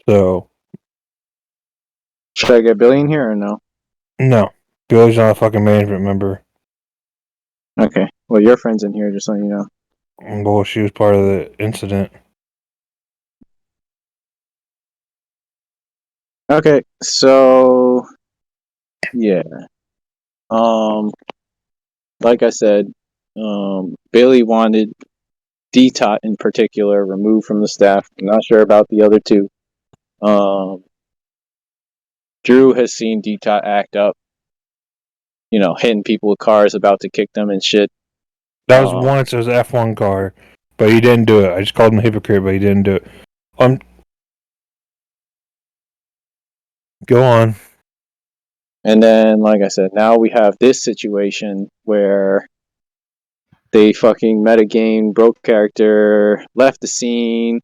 So should I get Billy in here or no? no, Billy's not a fucking management member. Okay. Well, your friend's in here, just so you know. Well, she was part of the incident. Okay, so yeah. Like I said, Bailey wanted D-Tot in particular removed from the staff. I'm not sure about the other two. Drew has seen D-Tot act up, hitting people with cars, about to kick them and shit. That was once. It was an F1 car, but he didn't do it. I just called him a hypocrite, but he didn't do it. Go on. And then, like I said, now we have this situation where they fucking metagame, broke character, left the scene.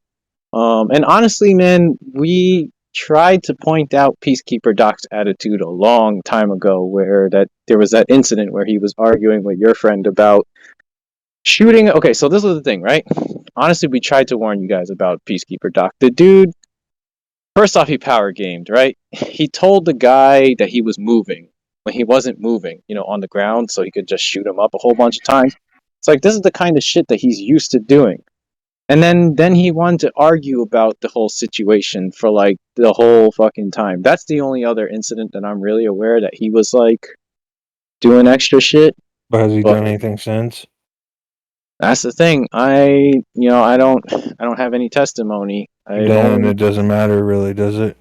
And honestly, man, we tried to point out Peacekeeper Doc's attitude a long time ago, where there was that incident where he was arguing with UrFriend about shooting. Okay, so this was the thing, right? Honestly, we tried to warn you guys about Peacekeeper Doc. The dude, first off, he power gamed, right? He told the guy that he was moving when he wasn't moving, on the ground, so he could just shoot him up a whole bunch of times. It's like, this is the kind of shit that he's used to doing. And then he wanted to argue about the whole situation for like the whole fucking time. That's the only other incident that I'm really aware that he was like doing extra shit. But has he done anything since? That's the thing. I don't have any testimony. Then it doesn't matter, really, does it?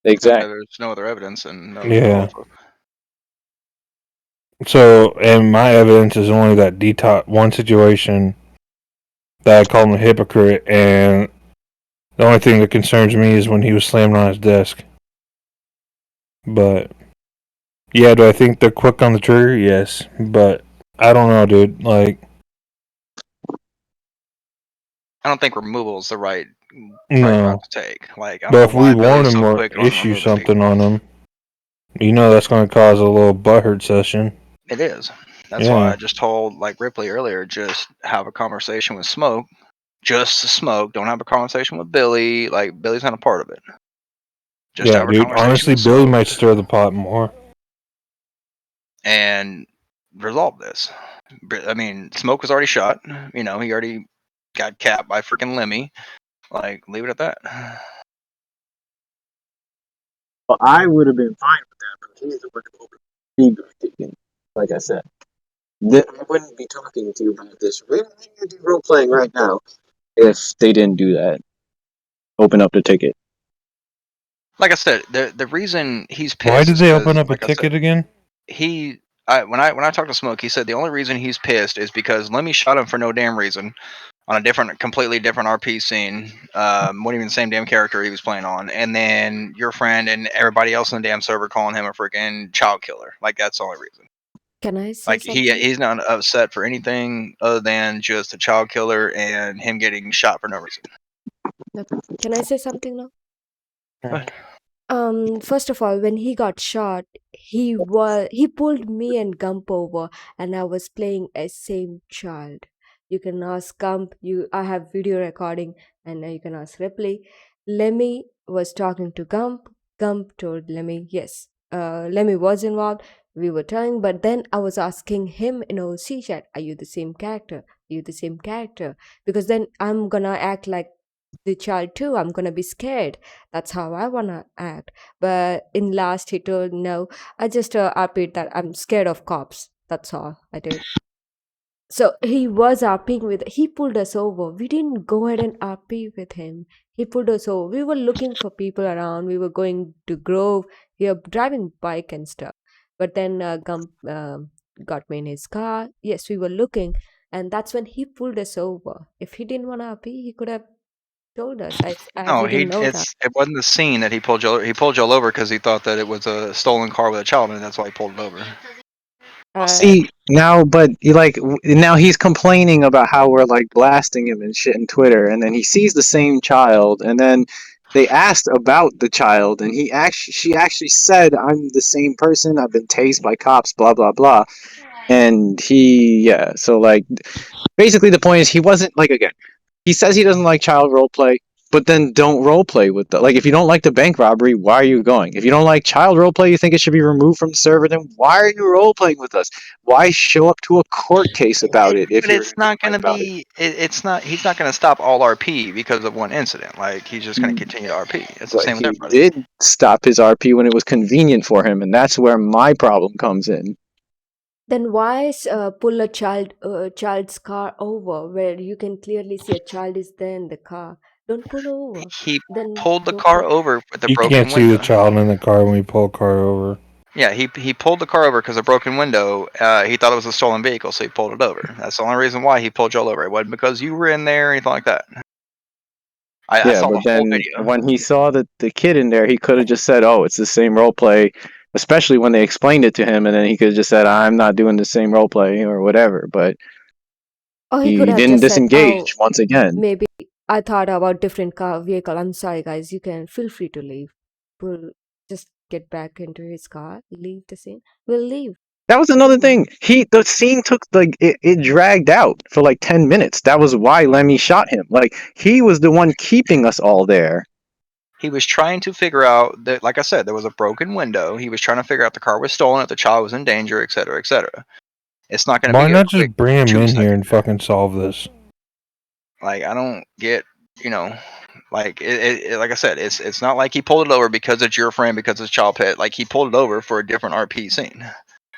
Exactly. There's no other evidence, and yeah. So, and my evidence is only that D-Tot one situation that I called him a hypocrite, and the only thing that concerns me is when he was slammed on his desk. But yeah, do I think they're quick on the trigger? Yes, but I don't know, dude. Like, I don't think removal is the right no. to take. Like, I but don't if know why we warn Billy's him so or quick on issue removing something people. on him, that's going to cause a little butthurt session. It is. That's why I just told like Ripley earlier, just have a conversation with Smoke. Just Smoke. Don't have a conversation with Billy. Like, Billy's not a part of it. Just have a conversation honestly, with Billy Smoke might stir the pot more. and resolve this. I mean, Smoke was already shot. He already got capped by freaking Lemmy. Like, leave it at that. Well, I would have been fine with that, but he's the one who opened. Like I said, I wouldn't be talking to you about this. We're going to do role playing right now if they didn't do that. Open up the ticket. Like I said, the reason he's pissed. Why did they open up a ticket again? When I talked to Smoke, he said the only reason he's pissed is because Lemmy shot him for no damn reason on a completely different RP scene. Wasn't even the same damn character he was playing on, and then UrFriend and everybody else in the damn server calling him a freaking child killer. Like, that's the only reason. Can I say something? He's not upset for anything other than just a child killer and him getting shot for no reason. Can I say something now? What? First of all, when he got shot, he pulled me and Gump over, and I was playing a same child. You can ask Gump. I have video recording, and you can ask Ripley. Lemmy was talking to Gump. Gump told Lemmy, yes, Lemmy was involved. We were telling, but then I was asking him in OC chat, are you the same character? Are you the same character? Because then I'm gonna act like the child too. I'm gonna be scared. That's how I wanna act. But in last, he told no. I just RP'd that I'm scared of cops. That's all I did. So he was RPing with. He pulled us over. We didn't go ahead and RP with him. He pulled us over. We were looking for people around. We were going to Grove. We were driving bike and stuff. But then Gump got me in his car. Yes, we were looking, and that's when he pulled us over. If he didn't want to RP, he could have told us. No, it wasn't the scene that he pulled Joel. He pulled Joel over because he thought that it was a stolen car with a child, and that's why he pulled it over. See now, but now he's complaining about how we're like blasting him and shit in Twitter, and then he sees the same child, and then they asked about the child, and she actually said, "I'm the same person. I've been tased by cops." Blah blah blah, and so like basically the point is he wasn't like again. He says he doesn't like child role play, But then don't roleplay with the like. If you don't like the bank robbery, why are you going? If you don't like child roleplay, you think it should be removed from the server. Then why are you roleplaying with us? Why show up to a court case about it if But you're it's going to not complain going to about it? be. It's not. He's not going to stop all RP because of one incident. Like he's just going to continue to RP. It's the But same with he everybody. did stop his RP when it was convenient for him, and that's where my problem comes in. Then why pull a child's car over where you can clearly see a child is there in the car? Don't pull over. He Then pulled the don't car pull. over with a You can't broken see the window. child in the car when we pull a car over. Yeah, he pulled the car over because of broken window. He thought it was a stolen vehicle, so he pulled it over. That's the only reason why he pulled y'all over. It wasn't because you were in there or anything like that. I Yeah, saw but the whole then video. when he saw the kid in there, he could have just said, "Oh, it's the same role play." Especially when they explained it to him, and then he could have just said, "I'm not doing the same role play" or whatever. But Or he could he have didn't just said, disengage "Oh, once again. maybe I thought about different car vehicle. I'm sorry, guys. You can feel free to leave. We'll just get back into his car, leave the scene. We'll leave. That was I another don't mind." thing. The scene took like it dragged out for like 10 minutes. That was why Lemmy shot him. Like he was the one keeping us all there. He was trying to figure out that, like I said, there was a broken window. He was trying to figure out the car was stolen, if the child was in danger, etc., etc. It's not going to Why be a not quick just bring him 2 in here second. and fucking solve this? Like I don't get, like like I said, it's not like he pulled it over because it's your friend, because it's child pet. Like he pulled it over for a different RP scene.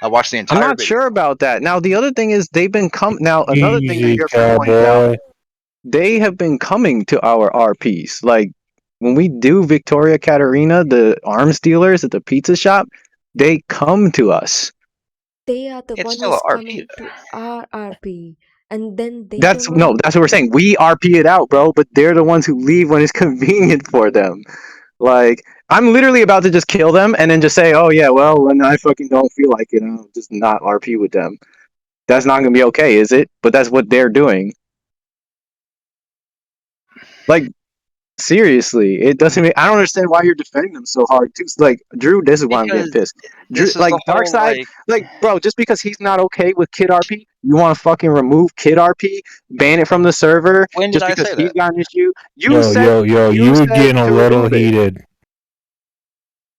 I watched the I'm entire not video. sure about that. Now the other thing is they've been now another thing that Easy, UrFriend pointed out, cowboy. they have been coming to our RPs. Like when we do Victoria Caterina, the arms dealers at the pizza shop, they come to us. They are the It's one still a who's RP. coming to our RP, and then they That's don't want no, to. that's what we're saying. We RP it out, bro, but they're the ones who leave when it's convenient for them. Like, I'm literally about to just kill them and then just say, oh yeah, well, when I fucking don't feel like it, I'll just not RP with them. That's not gonna be okay, is it? But that's what they're doing. Like, seriously, it doesn't mean I don't understand why you're defending them so hard too. Like, Drew, this is why I'm getting Because pissed. Drew, this is like the whole Darkseid, like, bro, just because he's not okay with Kid RP, you want to fucking remove Kid RP, ban it from the server, when did just I because say he's that? got an issue. Yo, You you were said getting a to little remove it. heated.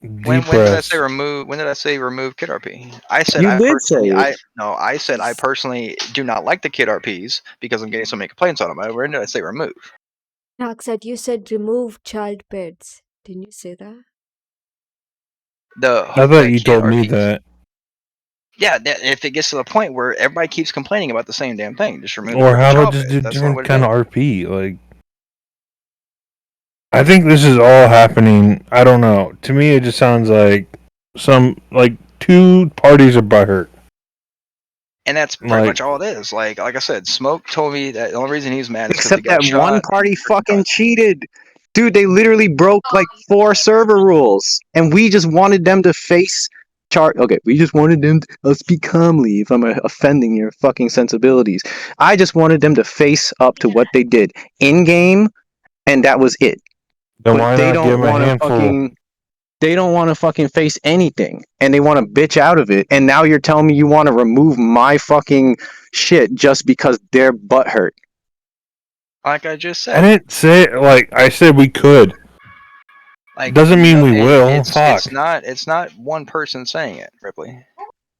When did I say Depressed. remove? When did I say remove Kid RP? I said You I did say personally, it. I said I personally do not like the Kid RPs because I'm getting so many complaints on them. When did I say remove? Darkseid, you said remove child pets. Didn't you say that? I thought The you Kid told me RPs. that. Yeah, if it gets to the point where everybody keeps complaining about the same damn thing, just remove the Or freaking how about child just pets. do That's the only way different to do kind it. of RP? Like, I think this is all happening. I don't know. To me, it just sounds like two parties are butthurt. And that's pretty much all it is. Like I said, Smoke told me that the only reason he's mad is because he Except got that one shot. party fucking cheated. Dude, they literally broke like 4 server rules. And we just wanted them to face okay, we just wanted them to speak calmly if I'm offending your fucking sensibilities. I just wanted them to face up to what they did in game, and that was it. Then But why they not give don't him a want to handful? fucking face anything, and they want to bitch out of it. And now you're telling me you want to remove my fucking shit just because they're butthurt. Like I just I said, didn't say I said we could. like Doesn't mean no, we will. it's Fuck. not one person saying it, Ripley.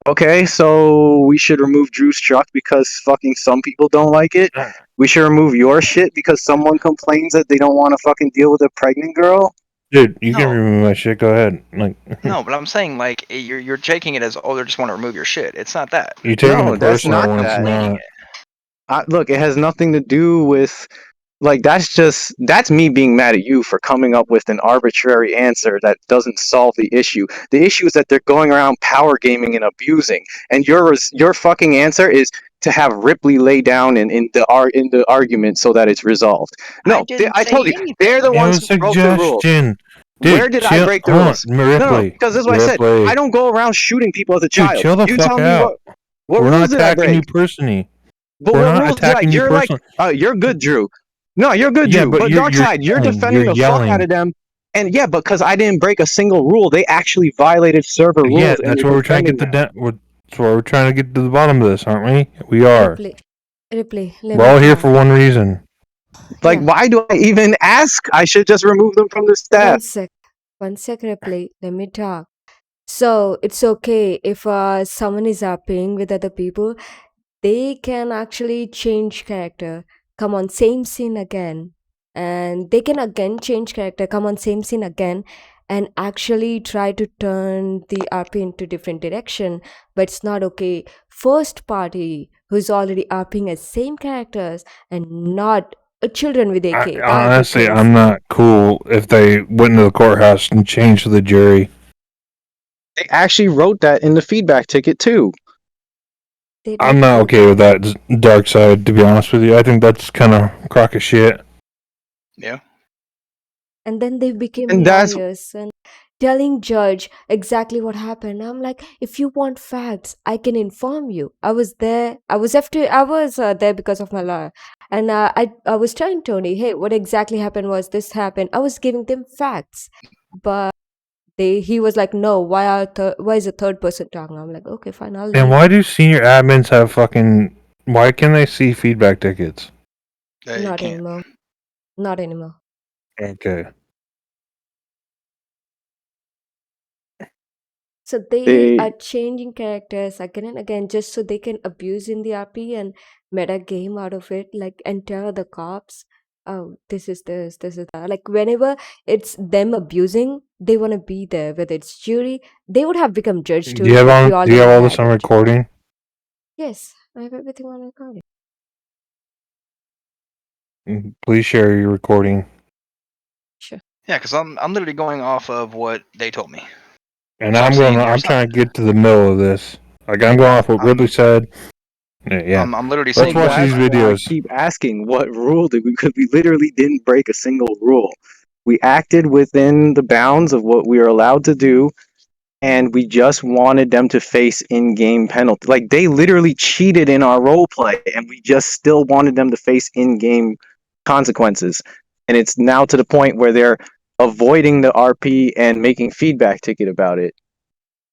Okay, so we should remove Drew's truck because fucking some people don't like it. We should remove your shit because someone complains that they don't want to fucking deal with a pregnant girl. Dude, you can No. remove my shit. Go ahead. Like, No, but I'm saying like you're taking it as they just want to remove your shit. It's not that. you're taking No, it that's personal not when it's that. Complaining not. it. Look, it has nothing to do with like that's me being mad at you for coming up with an arbitrary answer that doesn't solve the issue. The issue is that they're going around power gaming and abusing, and your fucking answer is to have Ripley lay down in the argument so that it's resolved. I No, didn't I say told you anything. they're the It ones was who broke the rules. suggestion. Where Dude, did I chill. break the Hold on. rules? No, Ripley. because this is what I said. Ripley. I don't go around shooting people as a Dude, child. chill the You fuck tell me out. what We're rules not did I attacking break? you personally. But We're what not rules did I? attacking you You're like, personally. you're good, Drew. No, you're good, Yeah, Drew. but But you're Darkseid, you're yelling. defending You're the fuck out yelling. of them. And yeah, because I didn't break a single rule. They actually violated server Yeah, rules, and that's you're where we're trying to defending get them. that's where we're trying to get to the bottom of this, aren't we? We are. Replay, let We're me all here talk. for one reason. Like, Yeah. why do I even ask? I should just remove them from the staff. One sec, replay. Let me talk. So it's okay if someone is RPing with other people, they can actually change character. Come on, same scene again. And they can again change character, come on, same scene again, and actually try to turn the RP into different direction. But it's not okay. First party who's already RPing as same characters and not children with AK. That'll be Honestly, crazy. I'm not cool if they went into the courthouse and changed the jury. They actually wrote that in the feedback ticket too. They I'm did not wrote okay it. with that dark side, to be honest with you. I think that's kind of crock of shit. Yeah. And then they became And that's lawyers and telling judge exactly what happened. I'm like, if you want facts, I can inform you. I was there. I was there because of my lawyer, and I was telling Tony, hey, what exactly happened was this happened. I was giving them facts, but he was like, no, why is a third person talking? I'm like, okay, fine, I'll And leave. why do senior admins have fucking... Why can they see feedback tickets? You Not can't. anymore. Not anymore. Okay. So they they are changing characters again and again just so they can abuse in the RP and meta game out of it, like and tell the cops, oh, this is that. Like whenever it's them abusing, they want to be there. Whether it's jury, they would have become judge too, but we Do you have already all this had on it. recording? Yes, I have everything on recording. Please share your recording. Sure. Yeah, because I'm literally going off of what they told me. And So I'm seeing I'm there's not. trying to get to the middle of this. Like, I'm going off what I'm Ridley said. Yeah. I'm literally Let's well, seeing watch what these that's why I videos. keep asking what rule did we, because we literally didn't break a single rule. We acted within the bounds of what we were allowed to do, and we just wanted them to face in-game penalty. Like, they literally cheated in our role play, and we just still wanted them to face in-game consequences. And it's now to the point where they're avoiding the RP and making feedback ticket about it.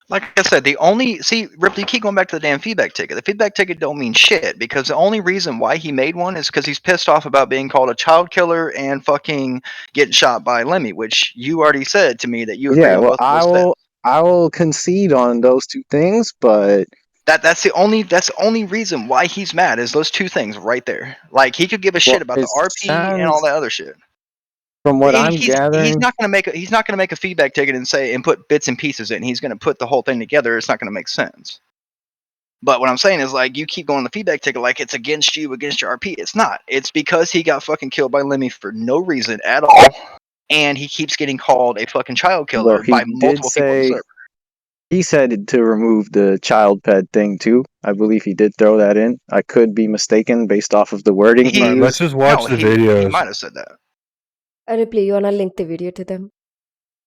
like I said, the only see Ripley, you keep going back to the damn feedback ticket. The feedback ticket don't mean shit because the only reason why he made one is because he's pissed off about being called a child killer and fucking getting shot by Lemmy, which you already said to me that you agree Yeah, on well, both of those things. I will concede on those two things, but That's the only reason why he's mad is those two things right there. Like he could give a shit well, about the it RP and all sounds that other shit. from what I'm He's gathering. not gonna make a feedback ticket and say and put bits and pieces in. He's gonna put the whole thing together. It's not gonna make sense. But what I'm saying is like you keep going the feedback ticket like it's against you, against your RP. It's not. It's because he got fucking killed by Lemmy for no reason at all. And he keeps getting called a fucking child Well, killer he by did multiple people on the say server. he said to remove the child pet thing too. I believe he did throw that in. I could be mistaken based off of the wording he He Alright, let's used. just no, watch the he videos. might have said that. Ripley, you wanna link the video to them?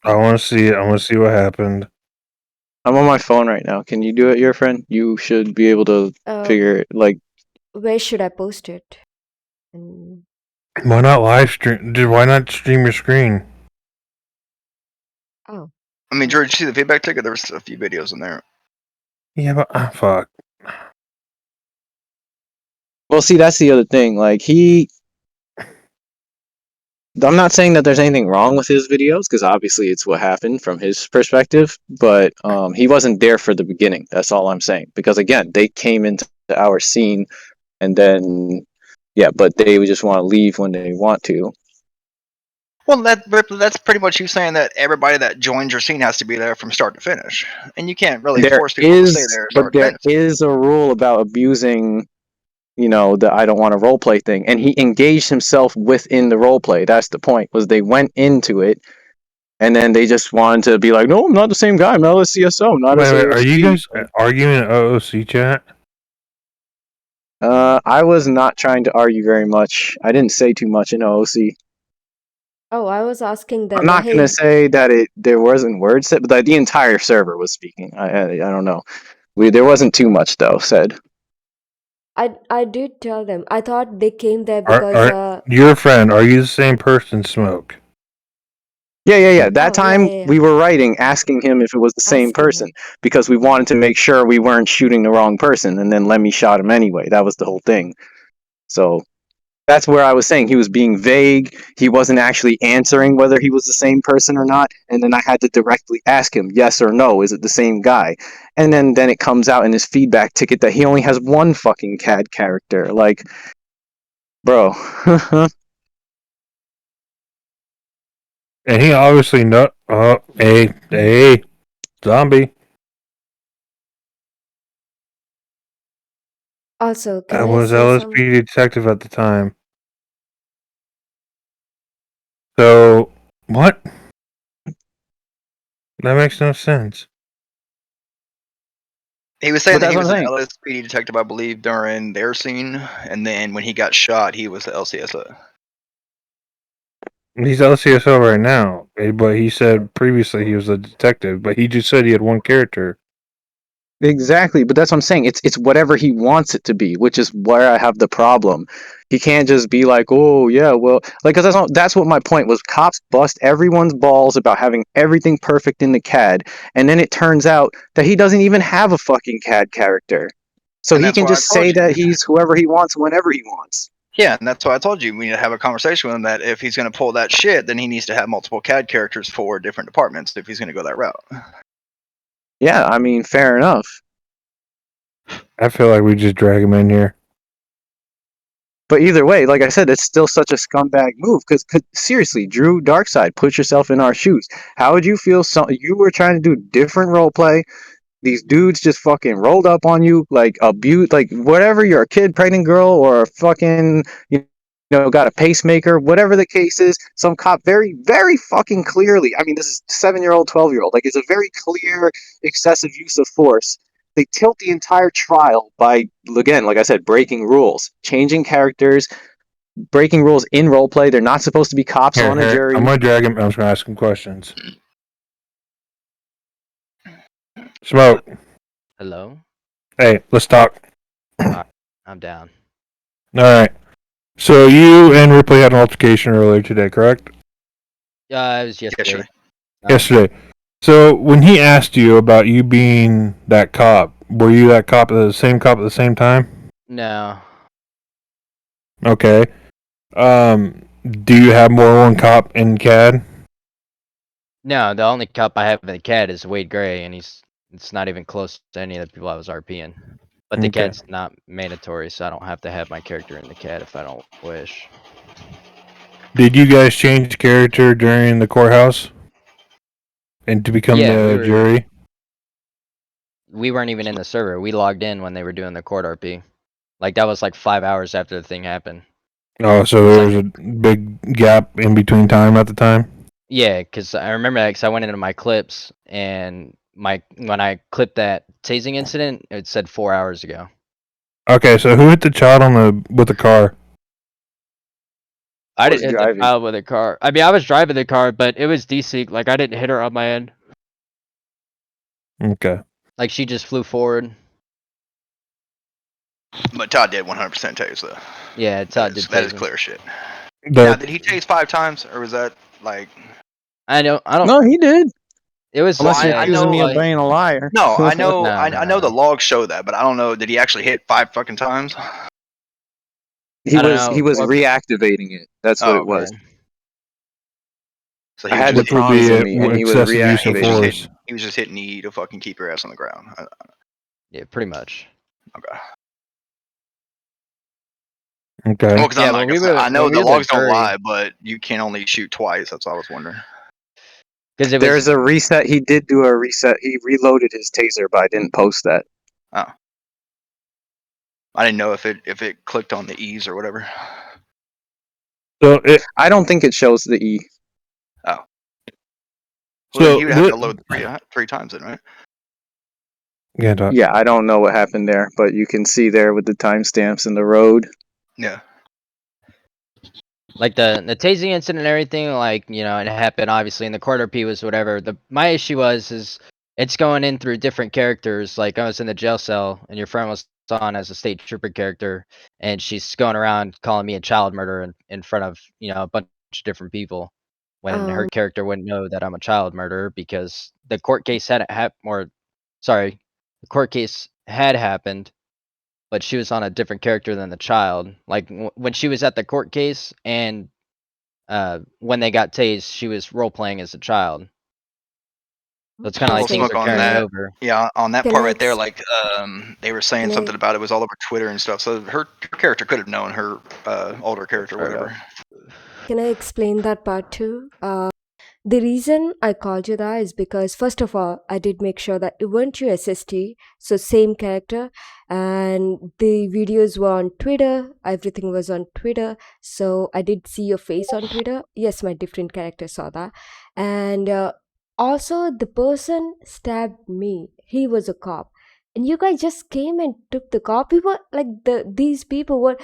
I want to see it. I want to see what happened. I'm on my phone right now. Can you do it, your friend? You should be able to Uh, figure it. Like, where should I post it? And Why not live stream? Dude, why not stream your screen? oh, I mean, George, you see the feedback ticket? There was a few videos in there. Yeah, but fuck. well, see, that's the other thing. Like, I'm not saying that there's anything wrong with his videos because obviously it's what happened from his perspective, but he wasn't there for the beginning. That's all I'm saying. Because again, they came into our scene and then, yeah, but they would just want to leave when they want to. Well, that's pretty much you saying that everybody that joins your scene has to be there from start to finish, and you can't really There force people to stay is, there but start to there finish. is a rule about abusing, the I don't want to role play thing, and he engaged himself within the role play. That's the point. Was they went into it, and then they just wanted to be like, no, I'm not the same guy. I'm not a CSO, I'm not a Wait, are you AXP. guys arguing in OOC chat? I was not trying to argue very much. I didn't say too much in OOC. oh, I was asking I'm them, not gonna hey, say that there wasn't words said, but the entire server was speaking. I don't know. There wasn't too much though said. I did tell them. I thought they came there Are because your friend? Are you the same person? Smoke. Yeah. That oh yeah, time yeah, yeah. we were writing, asking him if it was the same Asking person him. because we wanted to make sure we weren't shooting the wrong person, and then Lemmy shot him anyway. That was the whole thing. So That's where I was saying he was being vague. He wasn't actually answering whether he was the same person or not. And then I had to directly ask him, yes or no, is it the same guy? And then it comes out in his feedback ticket that he only has one fucking CAD character. Like, bro. And he obviously not. Hey, zombie. Also, I can I was say some? LSPD detective at the time. So what? That makes no sense. He was saying But that that's he what was I'm an saying. LSPD detective, I believe, during their scene, and then when he got shot, he was the LCSO. He's LCSO right now, but he said previously he was a detective. But he just said he had one character. Exactly, but that's what I'm saying. It's whatever he wants it to be, which is where I have the problem. He can't just be like, "Oh yeah, well," like because that's what my point was. Cops bust everyone's balls about having everything perfect in the CAD, and then it turns out that he doesn't even have a fucking CAD character, so And he that's can why I just told say you. that he's whoever he wants whenever he wants. Yeah, and that's why I told you we need to have a conversation with him that if he's going to pull that shit, then he needs to have multiple CAD characters for different departments if he's going to go that route. Yeah, I mean, fair enough. I feel like we just drag him in here. But either way, like I said, it's still such a scumbag move. Because seriously, Drew Darkside, put yourself in our shoes. How would you feel? You were trying to do different role play. These dudes just fucking rolled up on you, like abuse, like whatever. You're a kid, pregnant girl, or a fucking got a pacemaker, whatever the case is. Some cop very, very fucking clearly. I mean, this is 7-year-old, 12-year-old. Like it's a very clear excessive use of force. They tilt the entire trial by, again, like I said, breaking rules, changing characters, breaking rules in roleplay. They're not supposed to be cops on a Here, I'm jury. gonna drag him. I'm just gonna ask him questions. Smoke. Hello? Hey, let's talk. I'm down. All right. So you and Ripley had an altercation earlier today, correct? It was yesterday. Yesterday. So when he asked you about you being that cop, were you that cop, the same cop at the same time? No. Okay. Do you have more than one cop in CAD? No, the only cop I have in the CAD is Wade Gray, and it's not even close to any of the people I was RPing. But the Okay. CAD's not mandatory, so I don't have to have my character in the CAD if I don't wish. Did you guys change character during the courthouse? And to become Yeah, the jury? we weren't even in the server. We logged in when they were doing the court RP. Like, that was like 5 hours after the thing happened. Oh, so there was a big gap in between time at the time? Yeah, because I remember that because I went into my clips, and when I clipped that tasing incident, it said 4 hours ago. Okay, so who hit the child with the car? I Was didn't hit the driving. child with a car. I mean, I was driving the car, but it was DC. Like, I didn't hit her on my end. Okay. Like, she just flew forward. But Todd did 100% tase though. Yeah, Todd did That is tase him. clear shit. Now, did he tase 5 times, or was that like? I don't. No, he did. It was. Unless you're I accusing know, me of like, being a liar. No, I know. No, I know the no. logs show that, but I don't know. Did he actually hit 5 fucking times? He I don't was know. reactivating it. That's what Oh, it was. Okay. So I he was had the just Which would prongs be in me, and he was excessive use he of was just reactivating it. force. he was just hitting E to fucking keep your ass on the ground. Yeah, pretty much. Okay. Okay. Well, because Yeah, I'm but like, I know when we the were the logs don't jury, lie, but you can only shoot twice. That's what I was wondering. because it was. There's a reset. He did do a reset. He reloaded his taser, but I didn't post that. Oh, I didn't know if it clicked on the E's or whatever. So I don't think it shows the E. Oh. Well, then So he would have to load three times then, right? Yeah, I don't know what happened there, but you can see there with the timestamps in the road. Yeah. Like the tasing incident and everything, like, it happened obviously, and the court RP was whatever. My issue is it's going in through different characters. Like, I was in the jail cell, and your friend was on as a state trooper character, and she's going around calling me a child murderer in front of a bunch of different people, when her character wouldn't know that I'm a child murderer because the court case had happened, the court case had happened, but she was on a different character than the child. Like when she was at the court case and when they got tased, she was role playing as a child. So it's kind of like Well, things Smoke are on carrying that. over. Yeah, on that Can part I right there, ex- like they were saying can something I about it was all over Twitter and stuff. So her character could have known her older character, or Fair whatever. can I explain that part too? The reason I called you that is because, first of all, I did make sure that you weren't your SST, so same character, and the videos were on Twitter, everything was on Twitter, so I did see your face on Twitter. Yes, my different character saw that. And also, the person stabbed me. He was a cop. And you guys just came and took the cop. We were like, these people were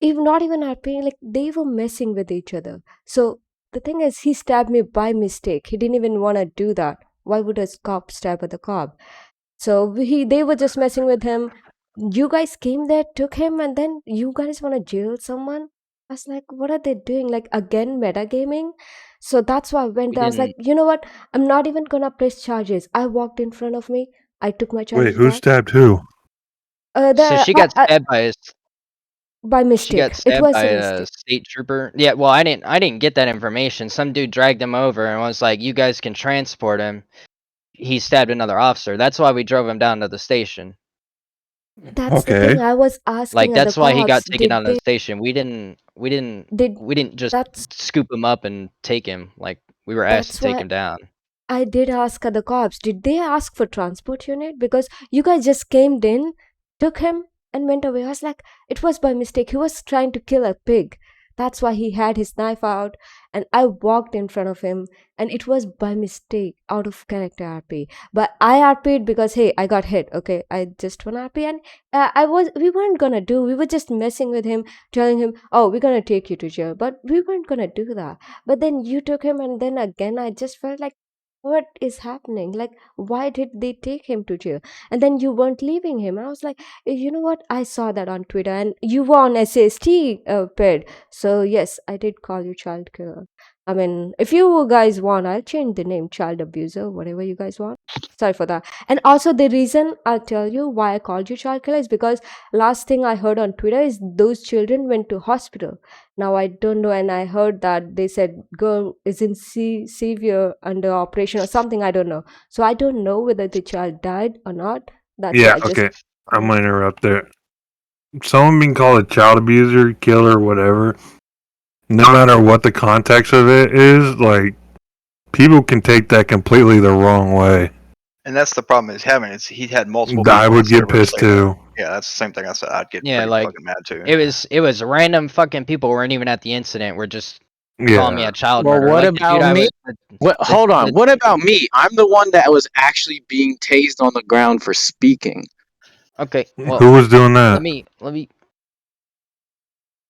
even not even RPing, like they were messing with each other. So the thing is, he stabbed me by mistake. He didn't even want to do that. Why would a cop stab at the cop? So they were just messing with him. You guys came there, took him, and then you guys want to jail someone. I was like, what are they doing? Like again, metagaming. So that's why I went We there. I was like, didn't. you know what? I'm not even gonna press charges. I walked in front of me. I took my Wait, charges who back. stabbed who? So she got stabbed By she got mistake. It stabbed was by a a mistake. state trooper. Yeah, well, I didn't get that information. Some dude dragged him over and was like, "You guys can transport him." He stabbed another officer. That's why we drove him down to the station. That's the Okay. thing. I was Like asking other that's why he got cops, taken did down to the they station. did We didn't just that's scoop him up and take him. Like we were asked to that's take why him down. I did ask other cops, did they ask for transport unit? Because you guys just came in, took him, and went away. I was like, it was by mistake. He was trying to kill a pig. That's why he had his knife out, and I walked in front of him, and it was by mistake, out of character RP. But I RP'd because hey, I got hit. Okay, I just want RP, and we weren't gonna do. We were just messing with him, telling him, oh, we're gonna take you to jail, but we weren't gonna do that. But then you took him, and then again, I just felt like what is happening, like why did they take him to jail, and then you weren't leaving him, and I was like, you know what, I saw that on Twitter and you were on SST ped, so yes, I did call you child killer. I mean, if you guys want, I'll change the name, child abuser, whatever you guys want. Sorry for that. And also the reason I'll tell you why I called you child killer is because last thing I heard on Twitter is those children went to hospital. Now I don't know, and I heard that they said girl is in severe under operation or something. I don't know. So I don't know whether the child died or not. That's why Yeah, I just okay. I'm gonna interrupt there. Someone being called a child abuser, killer, whatever, no matter what the context of it is, like, people can take that completely the wrong way. And that's the problem he's having. Is he had multiple I people on would the get server pissed say that. too. Yeah, that's the same thing I said. I'd get Yeah, pretty like fucking mad too. it was random fucking people who weren't even at the incident. Were just calling me Yeah. a child Well, murderer. what Like the dude about I me? was. What? Hold on. What about me? I'm the one that was actually being tased on the ground for speaking. Okay, well, Who was doing that? let me finish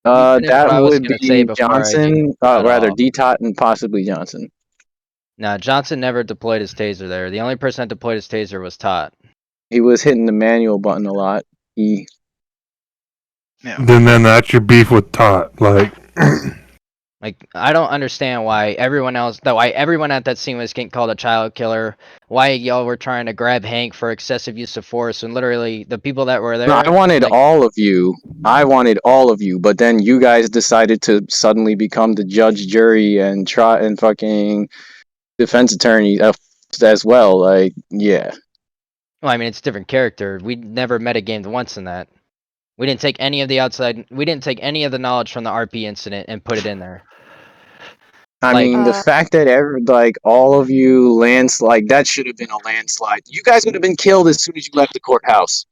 what That I was would gonna say be before I get Johnson, cut rather off. Detot, and possibly Johnson. No, Johnson never deployed his taser there. The only person that deployed his taser was Tot. He was hitting the manual button a lot. Yeah. Then that's your beef with Tot. Like, Like, I don't understand why everyone at that scene was getting called a child killer. Why y'all were trying to grab Hank for excessive use of force, and literally the people that were No, there. I wanted like, all of you. But then you guys decided to suddenly become the judge, jury, and try and fucking defense attorney as well. Like, yeah. Well, I mean, it's a different character. We never metagamed once in that. We didn't take any of the knowledge from the RP incident and put it in there. I Like- mean, the fact that all of you that should have been a landslide. You guys would have been killed as soon as you left the courthouse.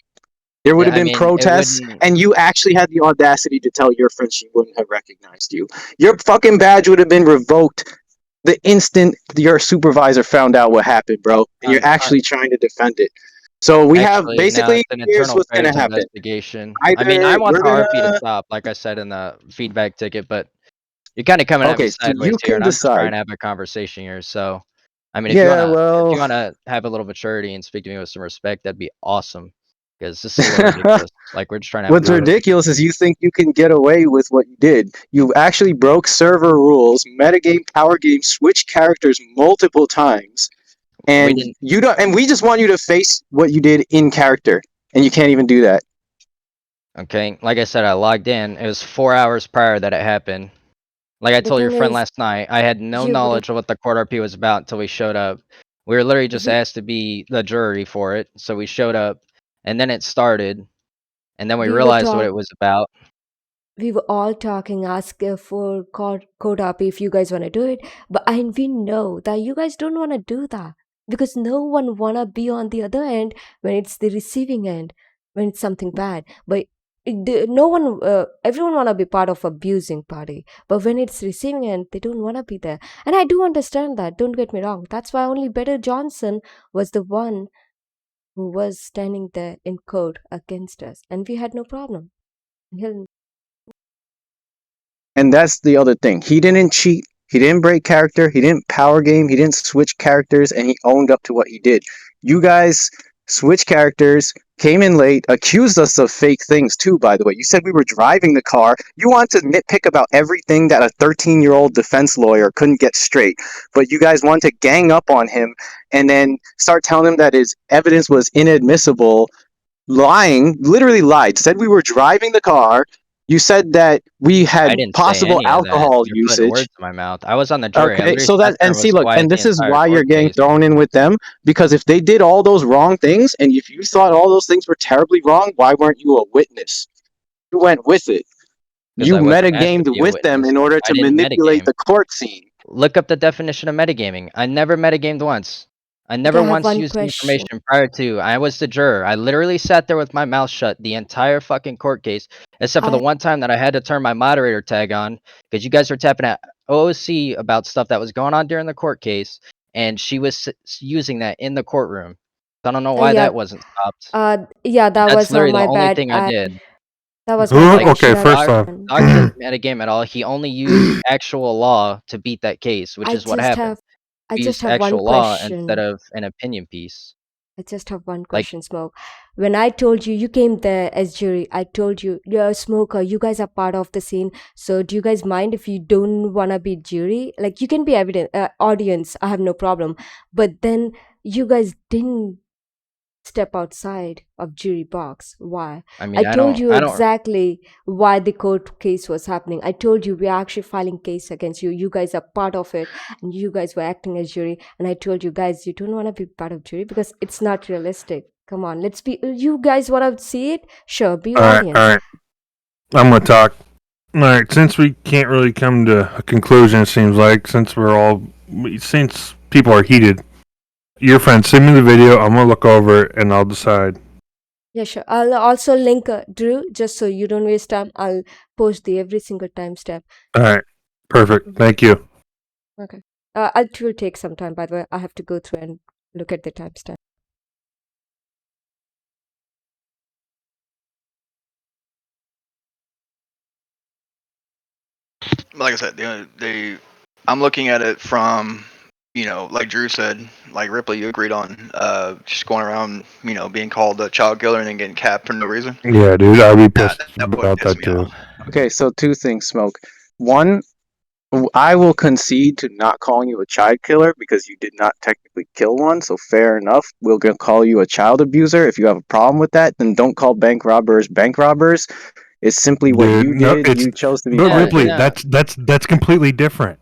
There would have I been mean, it protests, wouldn't- and you actually had the audacity to tell your friend she wouldn't have recognized you. Your fucking badge would have been revoked the instant your supervisor found out what happened, bro. And you're actually trying to defend it. So we have Actually, no, basically, it's an here's internal what's going to affairs happen. investigation. I mean, I Either want we're the RP to gonna stop, like I said in the feedback ticket, but you're kind of coming at me Okay, so sideways you here, can and I'm just trying decide. to have a conversation here. So, I mean, Yeah, if well, you wanna have a little maturity and speak to me with some respect, that'd be awesome. Because this is a little ridiculous. Like we're just trying to have a what's conversation. ridiculous is you think you can get away with what you did. You actually broke server rules, metagame, power game, switch characters multiple times, and didn't- you don't. And we just want you to face what you did in character, and you can't even do that. Okay, like I said, I logged in. It was 4 hours prior that it happened. Like I The told your thing friend is, last night, I had no you would. knowledge of what the court RP was about until we showed up. We were literally just Mhm. asked to be the jury for it, so we showed up, and then it started, and then we We were realized what talk. it was about. We were all talking, ask for code up if you guys want to do it, but we know that you guys don't want to do that because no one wanna be on the other end when it's the receiving end, when it's something bad. But no one, everyone wanna be part of abusing party, but when it's receiving end, they don't wanna be there. And I do understand that. Don't get me wrong. That's why only Better Johnson was the one who was standing there in court against us, and we had no problem. He'll And that's the other thing. He didn't cheat. He didn't break character. He didn't power game. He didn't switch characters, and he owned up to what he did. You guys switched characters, came in late, accused us of fake things too, by the way. You said we were driving the car. You want to nitpick about everything that a 13-year-old defense lawyer couldn't get straight. But you guys want to gang up on him and then start telling him that his evidence was inadmissible, lying, literally lied, said we were driving the car. You said that we I had didn't say possible any of that. alcohol You're putting usage. words in my mouth. I was on the jury. I Okay, literally so sat that, there and and was see, look, quiet and the this is entire why you're court getting case. thrown in with them, because if they did all those wrong things, and if you thought all those things were terribly wrong, why weren't you a witness? You went with it. Because You I wasn't asked to metagamed be a with them witness. in order I to didn't manipulate metagame. the court scene. Look up the definition of metagaming. I never metagamed once. I Okay, never I have once one used the question. information prior to. I was the juror. I literally sat there with my mouth shut the entire fucking court case, except for the I one time that I had to turn my moderator tag on because you guys were tapping at OOC about stuff that was going on during the court case, and she was using that in the courtroom. I don't know why yeah, that wasn't stopped. yeah, that That's was literally the my only bad. thing I did. That was my Who? bad. Like I Okay, should have first Doc, off, done. Doc didn't metagame at all. He only used actual law to beat that case, which I is what just happened. have, I He just used have one actual law instead question. of an opinion piece. I just have one Like, question, Smoke. When I told you you came there as jury, I told you you're a smoker. You guys are part of the scene. So do you guys mind if you don't wanna be jury? Like you can be evident audience. I have no problem. But then you guys didn't step outside of jury box. Why? I I mean, told you I don't. exactly why the court case was happening. I told you we're actually filing case against you. You guys are part of it, and you guys were acting as jury. And I told you guys, you don't want to be part of jury because it's not realistic. Come on, let's be. You guys want to see it? Sure, be all right, all audience. right. I'm gonna talk. All right, since we can't really come to a conclusion, it seems like since people are heated, your friend send me the video. I'm gonna look over it and I'll decide. Yeah, sure. I'll also link Drew just so you don't waste time. I'll post the every single timestamp. All right, perfect. Thank you. Okay. It will take some time. By the way, I have to go through and look at the timestamp. Like I said, I'm looking at it from, like Drew said, like Ripley, you agreed on, just going around, being called a child killer and then getting capped for no reason. Yeah, dude, I'll be pissed That would about piss that me too. off. Okay, so two things, Smoke. One, I will concede to not calling you a child killer because you did not technically kill one, so fair enough. We're going to call you a child abuser. If you have a problem with that, then don't call bank robbers bank robbers. It's simply what Dude, you no, did. it's You chose to be but part Yeah, of it. Ripley, yeah. that's completely different.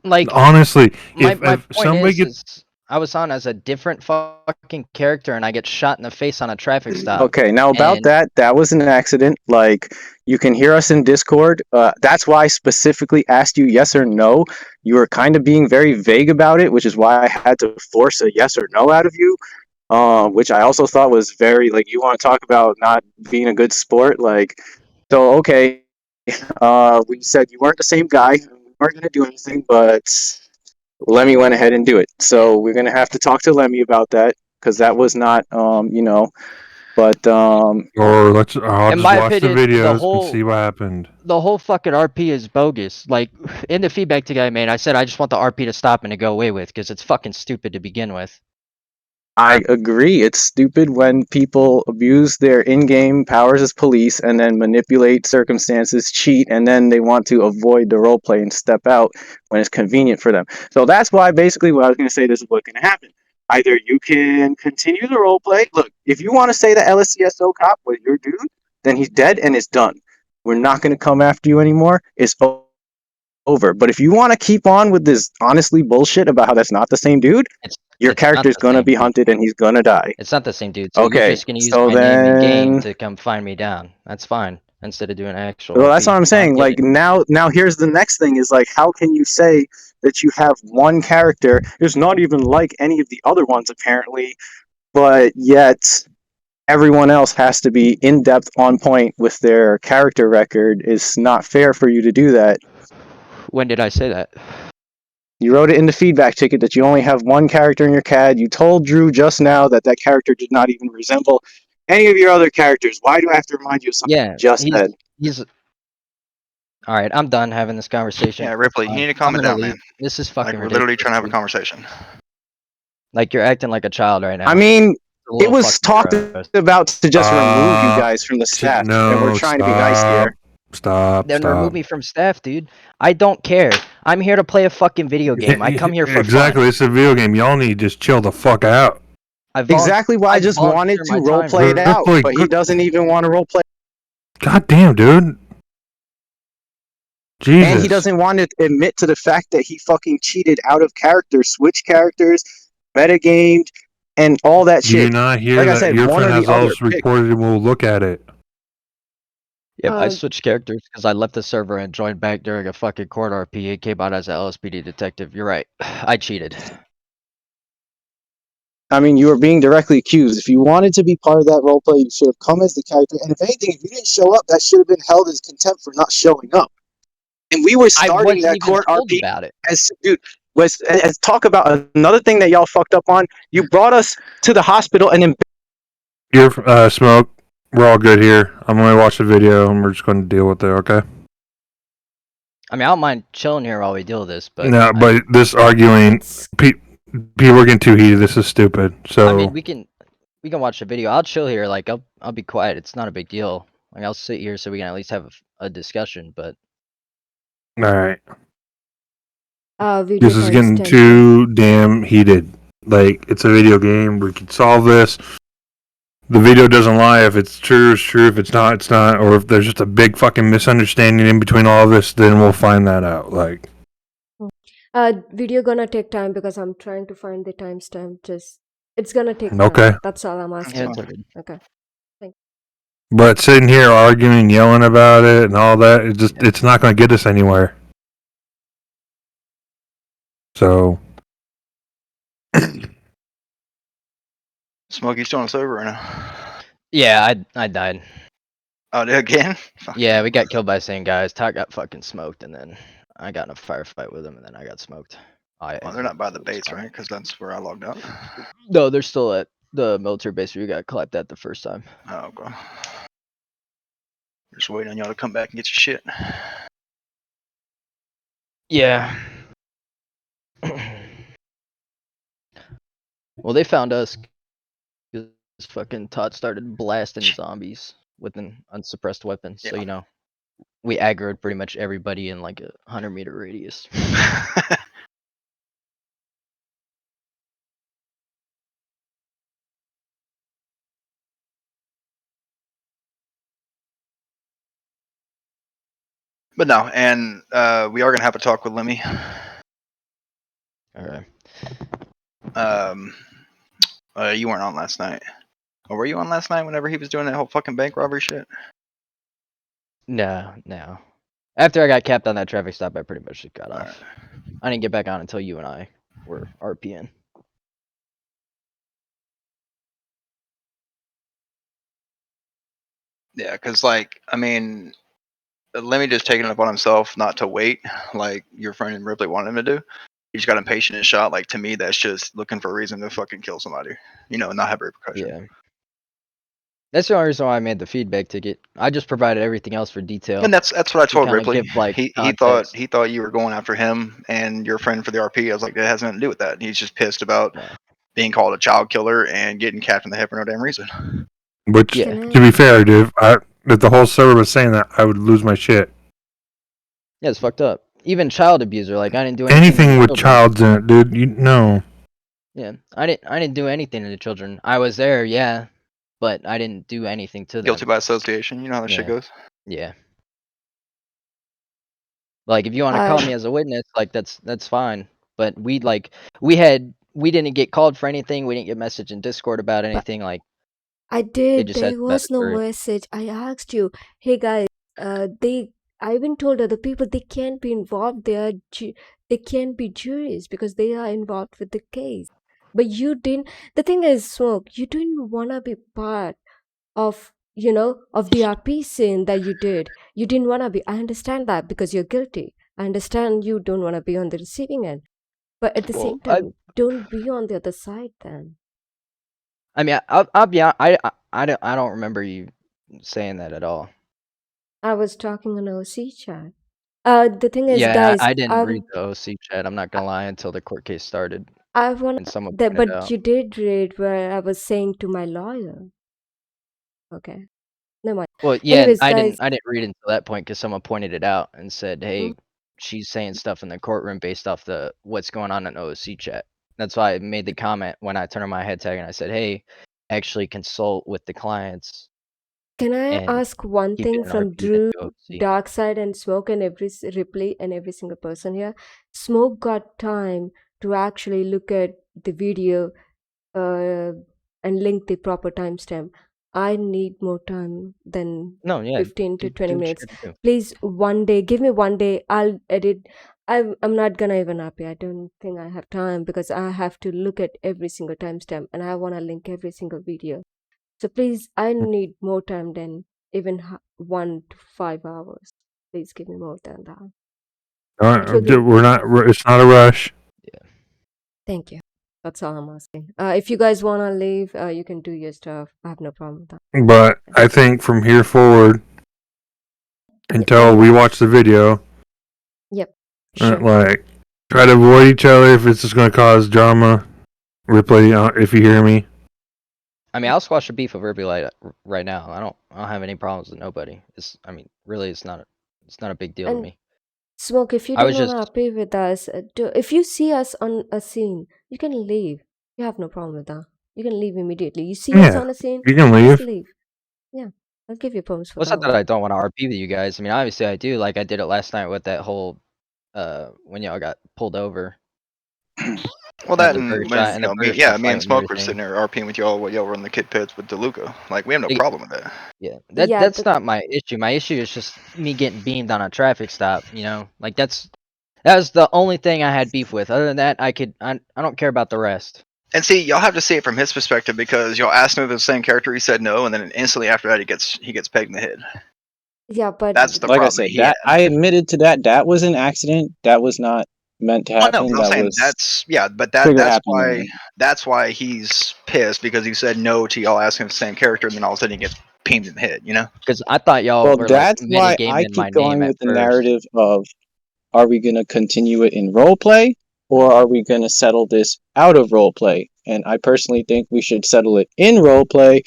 Like, Honestly, my if point somebody gets is I was on as a different fucking character and I get shot in the face on a traffic stop. Okay, now about And that was an accident. Like, you can hear us in Discord. That's why I specifically asked you yes or no. You were kind of being very vague about it, which is why I had to force a yes or no out of you. Which I also thought was very, like, you want to talk about not being a good sport, like, so okay. We said you weren't the same guy. We weren't gonna do anything, but Lemmy went ahead and do it. So we're gonna have to talk to Lemmy about that because that was not, But or I'll in just my watch the opinion, videos and see what happened. the whole fucking RP is bogus. Like, in the feedback to guy made, I said I just want the RP to stop and to go away with because it's fucking stupid to begin with. I agree. It's stupid when people abuse their in-game powers as police and then manipulate circumstances, cheat, and then they want to avoid the roleplay and step out when it's convenient for them. So that's why basically what I was going to say, this is what's going to happen. Either you can continue the roleplay. Look, if you want to say that LSCSO cop was your dude, then he's dead and it's done. We're not going to come after you anymore. It's over. But if you want to keep on with this honestly bullshit about how that's not the same dude, your It's not character's the going to same be dude. hunted and he's going to die. It's not the same dude. So you're Okay, just gonna use so my name in game then... to come find me down. That's fine. Instead of doing actual. Well, that's RP. what I'm I saying. get Like, it. now here's the next thing is, like, how can you say that you have one character who's not even like any of the other ones, apparently, but yet everyone else has to be in-depth, on point with their character record? It's not fair for you to do that. When did I say that? You wrote it in the feedback ticket that you only have one character in your CAD. You told Drew just now that that character did not even resemble any of your other characters. Why do I have to remind you of something you just said? He's. All right, I'm done having this conversation. Yeah, Ripley, you need to calm it down, man. This is Like, fucking we're ridiculous. literally trying to have a dude. conversation. Like you're acting like a child right now. I mean, It's a little it was fucking talked gross. about to just remove you guys from the staff, and we're trying to be nice here. Then remove me from staff, dude. I don't care. I'm here to play a fucking video game. I come here for Exactly, fun. it's a video game. Y'all need to just chill the fuck out. Exactly why I just wanted to roleplay it out, but he doesn't even want to roleplay. God damn, dude. Jesus. And he doesn't want to admit to the fact that he fucking cheated out of character, switch characters, metagamed, and all that Do shit. you not hear Like I that said, your one friend or has the all other. this recorded and will look at it? Yep, I switched characters because I left the server and joined back during a fucking court RP. It came out as an LSPD detective. You're right. I cheated. I mean, you were being directly accused. If you wanted to be part of that roleplay, you should have come as the character. And if anything, if you didn't show up, that should have been held as contempt for not showing up. And we were starting that court RP about it. as, dude, as talk about another thing that y'all fucked up on. You brought us to the hospital and then... You're, Smoke, we're all good here. I'm going to watch the video and we're just going to deal with it, okay? I mean, I don't mind chilling here while we deal with this, but... No, but this arguing, people are getting too heated. This is stupid. So I mean, we can watch the video. I'll chill here. Like, I'll be quiet. It's not a big deal. Like, I'll sit here so we can at least have a discussion, but... Alright. Video This is getting too damn heated. Like, it's a video game. We can solve this. The video doesn't lie. If it's true, it's true. If it's not, it's not. Or if there's just a big fucking misunderstanding in between all of this, then we'll find that out. Like, video gonna take time because I'm trying to find the timestamp. Just it's gonna take time. Okay. That's all I'm asking. Yeah, it's all good. Okay. but sitting here arguing, yelling about it, and all that, it's not going to get us anywhere. So, Smokey still on the server right now? Yeah, I died. Oh, again? Yeah, we got killed by the same guys. Todd got fucking smoked, and then I got in a firefight with him, and then I got smoked. Well, they're not by the base, right? Because that's where I logged out. No, they're still at the military base where you got clapped at the first time. Oh, okay. Just waiting on y'all to come back and get your shit. Yeah. Well, they found us because fucking Todd started blasting zombies with an unsuppressed weapon. So, Yeah. you know, we aggroed pretty much everybody in like a 100-meter radius. But no, and we are gonna have a talk with Lemmy. Okay. You weren't on last night. Or were you on last night whenever he was doing that whole fucking bank robbery shit? No. After I got capped on that traffic stop, I pretty much just got off. Alright. I didn't get back on until you and I were RPN. Yeah, because, like, I mean, Lemmy just taking it up on himself not to wait, like your friend Ripley wanted him to do. He just got impatient and shot. Like, to me, that's just looking for a reason to fucking kill somebody. You know, not have repercussion. Yeah. That's the only reason why I made the feedback ticket. I just provided everything else for detail. And that's what I told kinda Ripley. give, like, he context. thought you were going after him and your friend for the RP. I was like, that has nothing to do with that. He's just pissed about being called a child killer and getting capped in the head for no damn reason. which, Yeah. to be fair, dude, if the whole server was saying that, I would lose my shit. Yeah, it's fucked up. Even child abuser, like I didn't do anything Anything to with children. childs in it, dude, you know. Yeah, I didn't do anything to the children. I was there, yeah, but I didn't do anything to them. Guilty by association. You know how that shit Yeah. goes. Yeah. Like, if you want to call me as a witness, like that's fine. But we didn't get called for anything. We didn't get message in Discord about anything. Like, I they did. just had There some bad was no story. message. I asked you, hey guys, I even told other people they can't be involved. They can't be juries because they are involved with the case. But you didn't. The thing is, Smoke, you didn't wanna be part of of the RP scene that you did. You didn't wanna be. I understand that because you're guilty. I understand you don't wanna be on the receiving end. But at the Well, same time, don't be on the other side then. I mean, I'll be honest, I don't remember you saying that at all. I was talking on OC chat. The thing is, Yeah, guys, I didn't read the OC chat. I'm not gonna lie until the court case started I want and someone that, pointed but out. you did read where I was saying to my lawyer. Okay, never mind. Well, yeah, Anyways, I guys, didn't read until that point because someone pointed it out and said, "Hey, mm, she's saying stuff in the courtroom based off the what's going on in OC chat." That's why I made the comment when I turned on my head tag and I said, "Hey, actually consult with the clients can I and ask one keep it thing in from RP than Drew, do OC." Darkside, and Smoke, and every replay and every single person here? Smoke got time to actually look at the video uh, and link the proper timestamp. I need more time than No, yeah, 15 to do 20 what you minutes. gotta do. Please, one day, give me one day. I'll edit. I'm not gonna even up here. I don't think I have time because I have to look at every single timestamp and I want to link every single video. So please, I need more time than even 1 to 5 hours. Please give me more than that. All It will right, be. we're not. It's not a rush. Thank you. That's all I'm asking. If you guys want to leave, you can do your stuff. I have no problem with that. But I think from here forward, until we watch the video, Yep. Sure. like try to avoid each other if it's just going to cause drama. Ripley, if you hear me. I mean, I'll squash the beef over Light right now. I don't have any problems with nobody. Really, it's not a big deal to And me. Smoke, if you I don't was want to just appear with us, if you see us on a scene, you can leave. You have no problem with that. You can leave immediately. You see us Yeah, on a scene, you can just leave. leave. Yeah, I'll give you perms for well, it's that not that one. I don't want to RP with you guys. I mean, obviously I do. Like I did it last night with that whole when y'all got pulled over Well, at that the burger and when shot and the burger shot me and fight and Smoke were sitting everything. there RPing with y'all while y'all were in the kid pits with DeLuca. Like we have no Like, problem with that. yeah, Yeah, that's not my issue. My issue is just me getting beamed on a traffic stop. You know, like that was the only thing I had beef with. Other than that, I don't care about the rest. And see, y'all have to see it from his perspective because y'all asked him if it was the same character. He said no, and then instantly after that, he gets pegged in the head. yeah, but That's the Like I problem said, that he had. I admitted to that. That was an accident. That was not meant to Well, no, happen. but I'm That saying was trigger happy moment. that's why he's pissed because he said no to y'all asking him the same character, and then all of a sudden he gets pinged in the head. You know? Because I thought y'all Well, were like that's why I metagaming my keep name going at with the first. narrative of, are we going to continue it in roleplay, or are we going to settle this out of roleplay? And I personally think we should settle it in roleplay,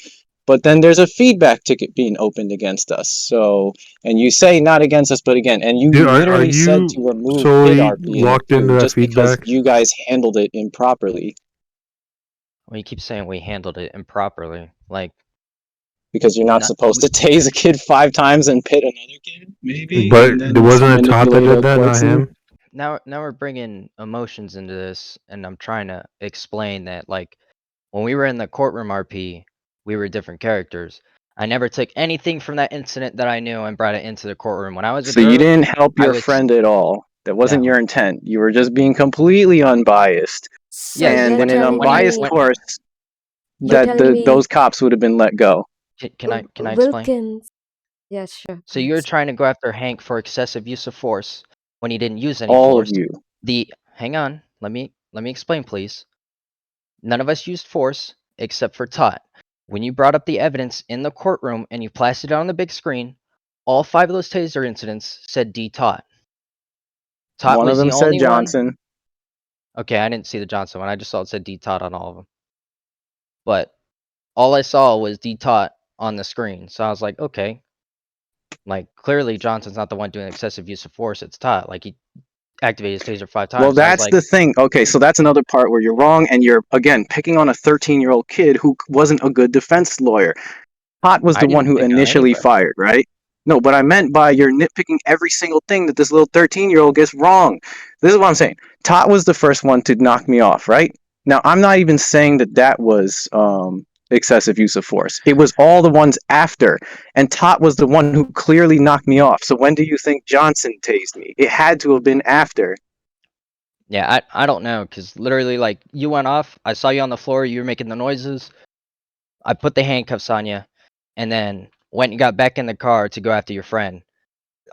but then there's a feedback ticket being opened against us. So, and you say not against us, but again, and you Dude, are literally said to you remove hid solely RP in it locked into too, that just because feedback? you guys handled it improperly. Well, you keep saying we handled it improperly. Like, Because you're not not, supposed to tase a kid 5 times and pit another kid, maybe, But and then wasn't it Todd that manipulate did a that, court not scene. him? now we're bringing emotions into this, and I'm trying to explain that, like, when we were in the courtroom RP, we were different characters. I never took anything from that incident that I knew and brought it into the courtroom. When I was a So you juror, didn't help I your was friend at all. That wasn't no. your intent. You were just being completely unbiased. so Yes, And you're in an telling unbiased me when course, you're that telling those me cops would have been let go. can I explain? Wilkins? Yeah, sure. So you're trying to go after Hank for excessive use of force when he didn't use any All of force. you. Hang on, let me explain, please. None of us used force except for Tot. When you brought up the evidence in the courtroom and you plastered it on the big screen, all 5 of those taser incidents said D Tot. Tot One of was them the said only one. Johnson. Okay, I didn't see the Johnson one. I just saw it said D Tot on all of them. But all I saw was D Tot on the screen. So I was like, okay. Like, clearly Johnson's not the one doing excessive use of force. It's Tot. Like, activated his taser 5 times. Well, So I was that's like, the thing. Okay, so that's another part where you're wrong, and you're again picking on a 13-year-old kid who wasn't a good defense lawyer. Tot was I the one didn't who pick on initially anybody. fired, right? No, but I meant by you're nitpicking every single thing that this little 13-year-old gets wrong. This is what I'm saying. Tot was the first one to knock me off, right? Now, I'm not even saying that that was excessive use of force. It was all the ones after. And Tot was the one who clearly knocked me off. So when do you think Johnson tased me? It had to have been after. Yeah, I don't know, because literally, like, you went off. I saw you on the floor. You were making the noises. I put the handcuffs on you, and then went and got back in the car to go after your friend.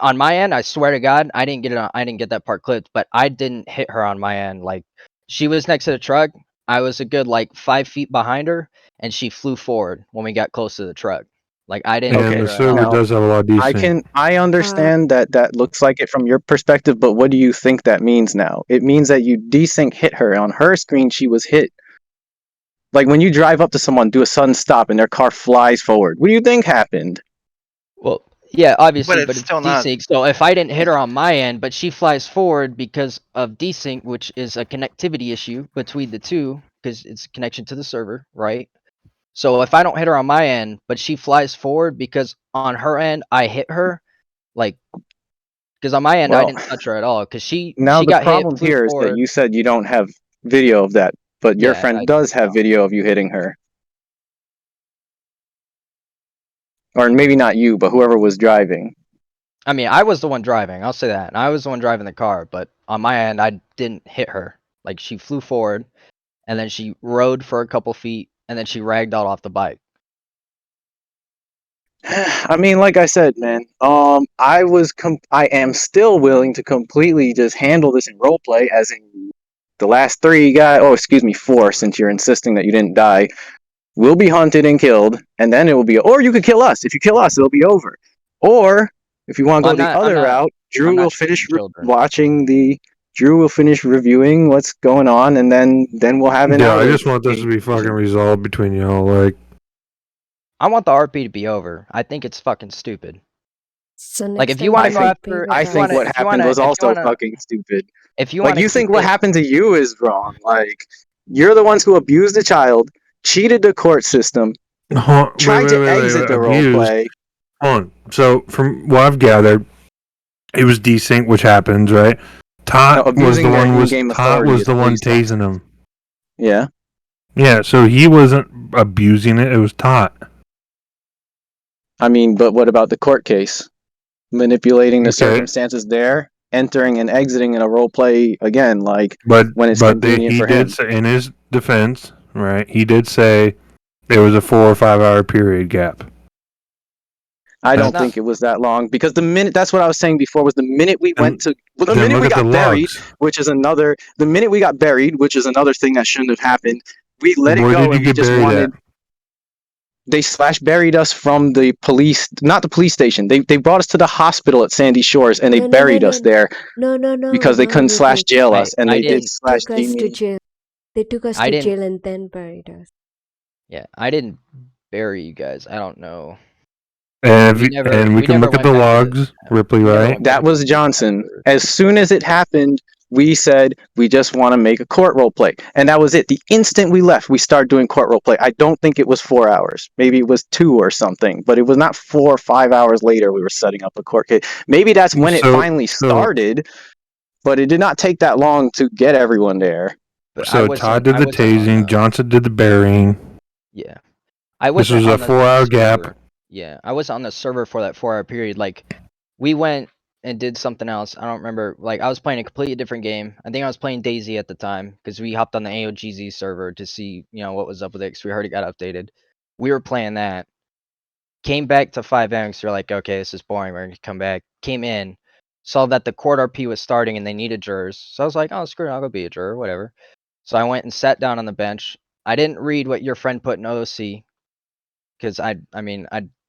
On my end, I swear to God, I didn't get that part clipped, but I didn't hit her on my end. Like, she was next to the truck. I was a good like 5 feet behind her, and she flew forward when we got close to the truck. Like, I didn't And hit Okay, the her at server all. now does have a lot of desync. I understand that that looks like it from your perspective, but what do you think that means now? It means that you desync hit her. On her screen, she was hit. Like when you drive up to someone, do a sudden stop, and their car flies forward. What do you think happened? Well, yeah, obviously, But but it's it's still not. desync. So if I didn't hit her on my end, but she flies forward because of desync, which is a connectivity issue between the two, because it's a connection to the server, right? So if I don't hit her on my end, but she flies forward because on her end I hit her, like, because on my end I Well, didn't touch her at all, because now she the got hit, problem flew here is that forward. you said you don't have video of that, but your Yeah, friend I does have don't. video of you hitting her. Or maybe not you, but whoever was driving. I mean, I was the one driving. I'll say that. I was the one driving the car, but on my end I didn't hit her. Like, she flew forward, and then she rode for a couple feet, and then she ragdolled off the bike. I mean, like I said, man, I am still willing to completely just handle this in roleplay, as in the last 3 guys. Oh, excuse me, 4, since you're insisting that you didn't die. Will be hunted and killed, and then it will be. Or you could kill us. If you kill us, it'll be over. Or if you want to Well, go the other route, I'm Drew will not finish shooting children. watching the. Drew will finish reviewing what's going on, and then we'll have an Yeah, I outer just want this to be fucking resolved between y'all. Like, I want the RP to be over. I think it's fucking stupid. So Like, next if you time want I to go don't think be after, with I if you think want to, what us. if you happened want to, was if you also want to, fucking stupid. if you Like, want to you keep think what it, happened to you is wrong. Like, you're the ones who abused the child, cheated the court system, tried to exit wait. the role Abused. play. Hold on. So, from what I've gathered, it was desync, which happens, right? No, abusing their in-game Tot authority was is the one police talk. tasing him. Yeah. Yeah, so he wasn't abusing it. It was Tot. I mean, but what about the court case? Manipulating the Okay, circumstances there, entering and exiting in a role play again, like but when it's convenient he for did him. say, in his defense, right? He did say it was a 4 or 5 hour period gap. I it's don't not. think it was that long, because the minute, that's what I was saying before, was the minute we went And to, well, the then minute look we at the got buried, logs. the minute we got buried, which is another thing that shouldn't have happened, we let it Where go did you and we get just buried at? wanted, they slash buried us from the police, not the police station. They brought us to the hospital at Sandy Shores, and they No, no, no, buried us no, there no, because they no, couldn't slash Vivek. jail us, and I they did didn't. slash Took us to me. jail. They took us I to didn't. jail and then buried us. Yeah, I didn't bury you guys. I don't know. And, we We can never look at went the back to. logs, Ripley, We never right? went back That to was the Johnson. headquarters. As soon as it happened, we said we just want to make a court role play, and that was it. The instant we left, we started doing court role play. I don't think it was 4 hours. Maybe it was 2 or something, but it was not 4 or 5 hours later we were setting up a court case. Maybe that's when it finally So started, but it did not take that long to get everyone there. But Todd did I the wasn't on tasing, the. Johnson did the burying. Yeah, I This wasn't was a on the 4 hour server. gap. Yeah, I was on the server for that 4 hour period. Like, we went and did something else. I don't remember. Like, I was playing a completely different game. I think I was playing Daisy at the time, because we hopped on the AOGZ server to see, what was up with it, because we heard it got updated. We were playing that. Came back to FiveM, so we're like, okay, this is boring. We're gonna come back. Came in, saw that the court RP was starting and they needed jurors. So I was like, oh, screw it, I'll go be a juror, whatever. So I went and sat down on the bench. I didn't read what your friend put in OOC, because I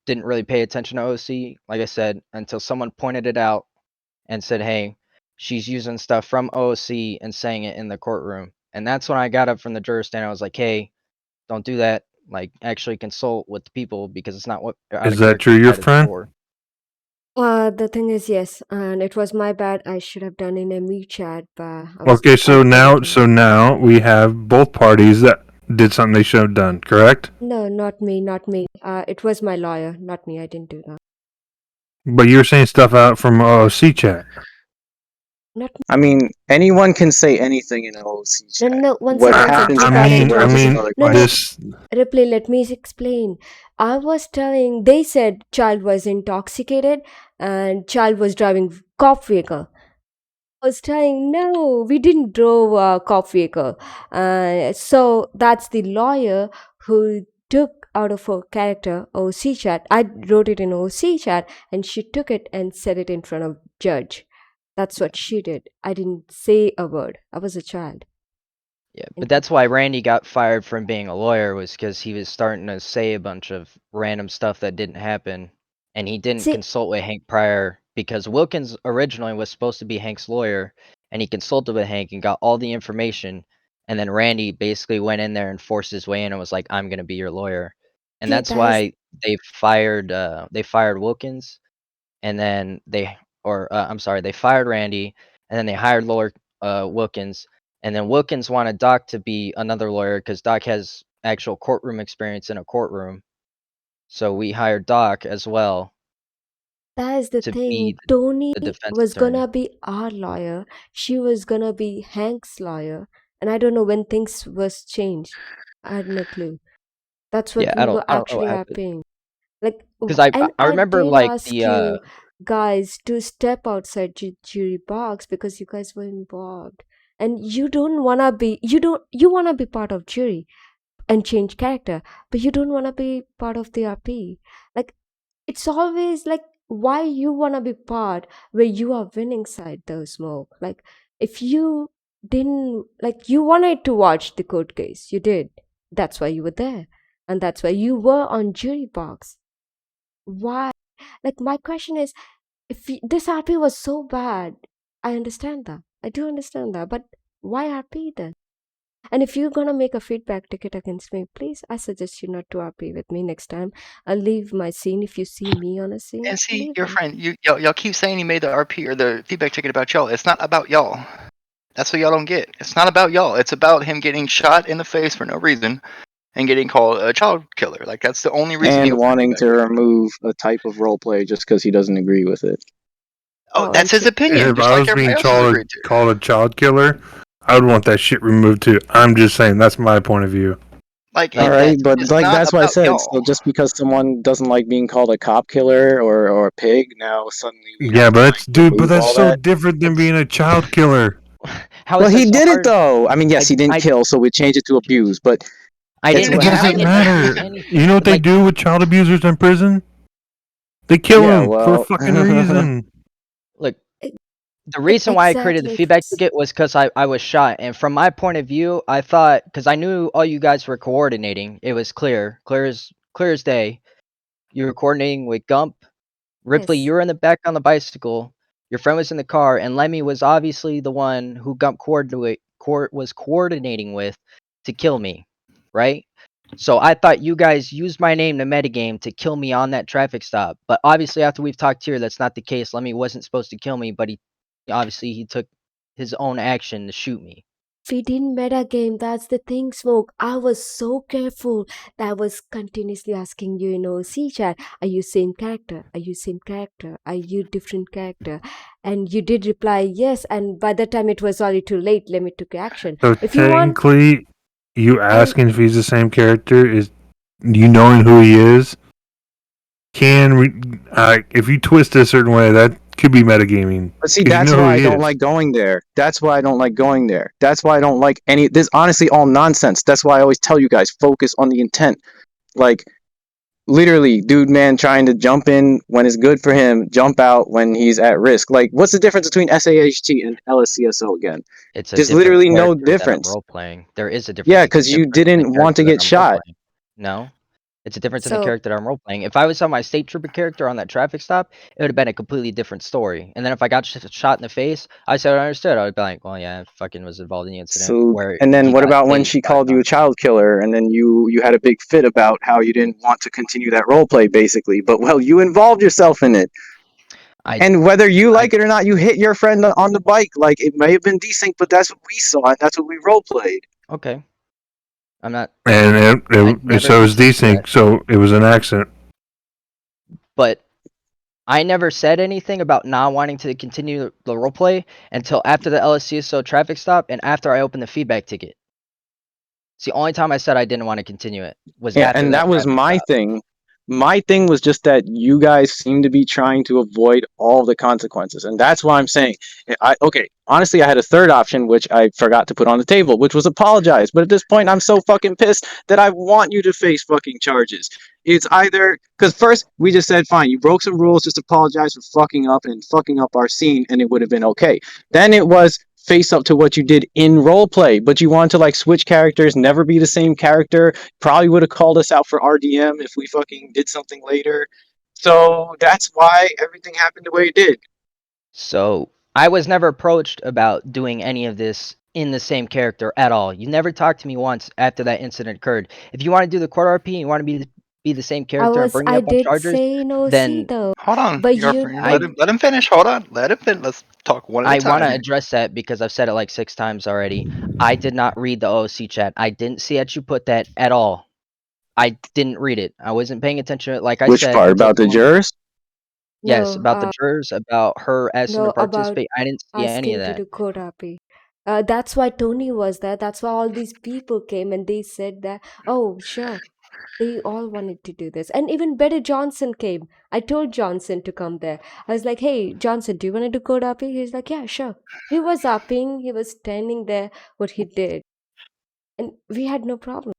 didn't really pay attention to OOC, like I said, until someone pointed it out and said, hey, she's using stuff from OOC and saying it in the courtroom. And that's when I got up from the juror stand. I was like, hey, don't do that. Like, actually consult with the people, because it's not what out Is of that character true, your side is friend? for. The thing is, yes, and it was my bad. I should have done in a me chat, but I was Okay, so unavailable. now we have both parties that did something they should have done, correct? No, not me, not me. It was my lawyer, not me. I didn't do that. But you're saying stuff out from C chat. Not I mean, anyone can say anything in an OC no, chat. no, no. One What sec, one sec. happens Just I afterwards is mean, another no, no. question. this. Replay. Let me explain. I was telling. They said child was intoxicated and child was driving cop vehicle. I was telling, no, we didn't drove a cop vehicle. So that's the lawyer who took out of her character OC chat. I wrote it in OC chat, and she took it and said it in front of judge. That's what she did. I didn't say a word. I was a child. Yeah, but that's why Randy got fired from being a lawyer, was because he was starting to say a bunch of random stuff that didn't happen, and he didn't See, consult with Hank prior, because Wilkins originally was supposed to be Hank's lawyer, and he consulted with Hank and got all the information, and then Randy basically went in there and forced his way in and was like, "I'm gonna be your lawyer," and see, that's that is why they fired Wilkins, and then I'm sorry, they fired Randy, and then they hired lawyer Wilkins, and then Wilkins wanted Doc to be another lawyer because Doc has actual courtroom experience in a courtroom. So we hired Doc as well that is the to thing. be Tony the defense was attorney. gonna be our lawyer. She was gonna be Hank's lawyer. And I don't know when things was changed. I had no clue. That's what Yeah, I we don't were I don't know what actually happened happening. Like, because I and I I remember did like ask the you guys to step outside jury box because you guys were involved, and you don't wanna be. You wanna be part of jury and change character, but you don't wanna be part of the RP. Like, it's always like why you wanna be part where you are winning side though, Smoke. Like, if you didn't like, you wanted to watch the court case, you did. That's why you were there, and that's why you were on jury box. Why? Like, my question is, this RP was so bad, I understand that. I do understand that, but why RP then? And if you're gonna make a feedback ticket against me, please, I suggest you not to RP with me next time. I'll leave my scene. If you see me on a scene, And see, leave your me. friend, y'all keep saying he made the RP or the feedback ticket about y'all. It's not about y'all. That's what y'all don't get. It's not about y'all. It's about him getting shot in the face for no reason and getting called a child killer. Like that's the only reason he And was in the wanting feedback to ticket. remove a type of roleplay just because he doesn't agree with it. Oh, Oh, that's and his opinion, If just I like was being everybody else has agreed to. called a child killer, I would want that shit removed too. I'm just saying that's my point of view. Like All like right, that's but it's like not that's why I about said. y'all. So just because someone doesn't like being called a cop killer or a pig, now suddenly we have Yeah, to but like but remove that's all so that. different than it's being a child killer. how Well, is that he so did it hard? though. I mean, yes, he didn't I kill, so we changed it to abuse. But I it's didn't It I doesn't didn't matter. abuse any, You know what they like do with child abusers in prison? They kill yeah, them for a well, fucking reason. look, e- the reason why I created the exactly. feedback ticket was because I was shot, and from my point of view, I thought, because I knew all you guys were coordinating, it was clear as day. You were coordinating with Gump, Ripley. Yes. You were in the back on the bicycle. Your friend was in the car, and Lemmy was obviously the one who Gump was coordinating with to kill me, right? So I thought you guys used my name to metagame to kill me on that traffic stop. But obviously, after we've talked here, that's not the case. Lemmy wasn't supposed to kill me, but he took his own action to shoot me. We didn't meta game. That's the thing, Smoke. I was so careful that I was continuously asking you, see chat, are you same character? Are you same character? Are you different character? And you did reply yes. And by the time it was already too late, let me took action. So If you want, technically, you and asking if he's the same character is you knowing who he is. If you twist it a certain way, that could be metagaming but see, because you that's know who why I he don't is. like going there. That's why I don't like going there. That's why I don't like any. This honestly all nonsense. That's why I always tell you guys focus on the intent. Like literally, dude, man, trying to jump in when it's good for him, jump out when he's at risk. Like, what's the difference between SAHT and LSCSO again? It's a Just different literally no character that I'm difference. role playing. There is a Yeah, difference. It's a because you difference in the didn't want to character that get I'm role shot. playing. No, it's a difference in the so character that I'm role playing. If I was on my state trooper character on that traffic stop, it would have been a completely different story. And then if I got shot in the face, I said I understood. I would be like, well, yeah, I fucking was involved in the incident So, where and then he what got about when tased she by a called you cop. a child killer, and then you had a big fit about how you didn't want to continue that role play, basically. But well, you involved yourself in it. And whether you like it or not, you hit your friend on the bike. Like, it may have been desync, but that's what we saw, and that's what we role played. Okay. I'm not. And I never so it was desync that. desync, so it was an accident. But I never said anything about not wanting to continue the roleplay until after the LSCSO traffic stop and after I opened the feedback ticket. It's the only time I said I didn't want to continue it was Yeah, after and that was traffic my stop. thing. My thing was just that you guys seem to be trying to avoid all the consequences, and that's why I'm saying, honestly, I had a third option which I forgot to put on the table, which was apologize. But at this point, I'm so fucking pissed that I want you to face fucking charges. It's either because first we just said, fine, you broke some rules, just apologize for fucking up and fucking up our scene, and it would have been okay. Then it was face up to what you did in roleplay, but you wanted to like switch characters, never be the same character. Probably would have called us out for RDM if we fucking did something later. So that's why everything happened the way it did. So I was never approached about doing any of this in the same character at all. You never talked to me once after that incident occurred. If you want to do the court RP and you want to be the same character and bring me I up on did charges, say no see then though, Hold on, but your you friend. I Let him finish. Hold on, let him finish. Let's talk one at a I want to time. address that because I've said it like 6 times already. I did not read the OC chat. I didn't see that you put that at all. I didn't read it. I wasn't paying attention to it, like I Which said, part until about the someone. jurors? Yes, no about the jurors, about her asking to no about participate. I didn't see any of asking to that. do code RP. That's why Tony was there. That's why all these people came and they said that, oh, sure, they all wanted to do this. And even Betty Johnson came. I told Johnson to come there. I was like, hey, Johnson, do you want to do code RP? He's like, yeah, sure. He was upping, he was standing there, what he did. And we had no problem.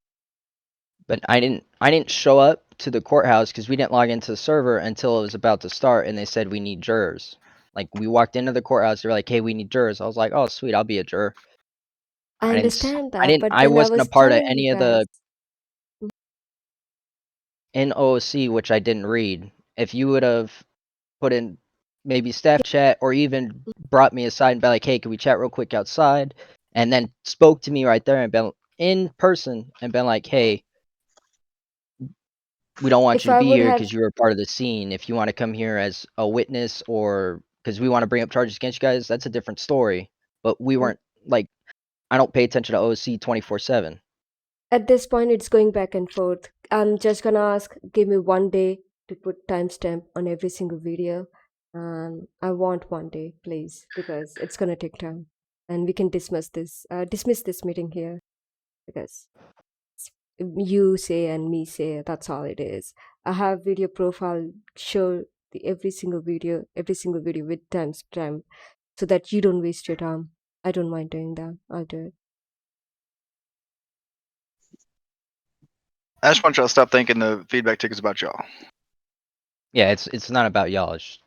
But I didn't show up to the courthouse because we didn't log into the server until it was about to start, and they said we need jurors. Like we walked into the courthouse, they're like, "Hey, we need jurors." I was like, "Oh, sweet, I'll be a juror." I I didn't. s- understand that, but I then I wasn't a was part of telling you any of guys. the NOC, which I didn't read. If you would have put in maybe staff chat or even brought me aside and be like, "Hey, can we chat real quick outside?" and then spoke to me right there and been in person and been like, "Hey, we don't want If you to I be would here have because you were part of the scene. If you want to come here as a witness or because we want to bring up charges against you guys, that's a different story." But we weren't like, I don't pay attention to OC 24/7. at this point, it's going back and forth. I'm just gonna ask, give me 1 day to put timestamp on every single video. I want 1 day, please, because it's gonna take time, and we can dismiss this meeting here because you say and me say that's all it is. I have video profile show every single video, with timestamp, so that you don't waste your time. I don't mind doing that. I'll do it. I just want y'all to stop thinking the feedback ticket's about y'all. Yeah, it's not about y'all. It's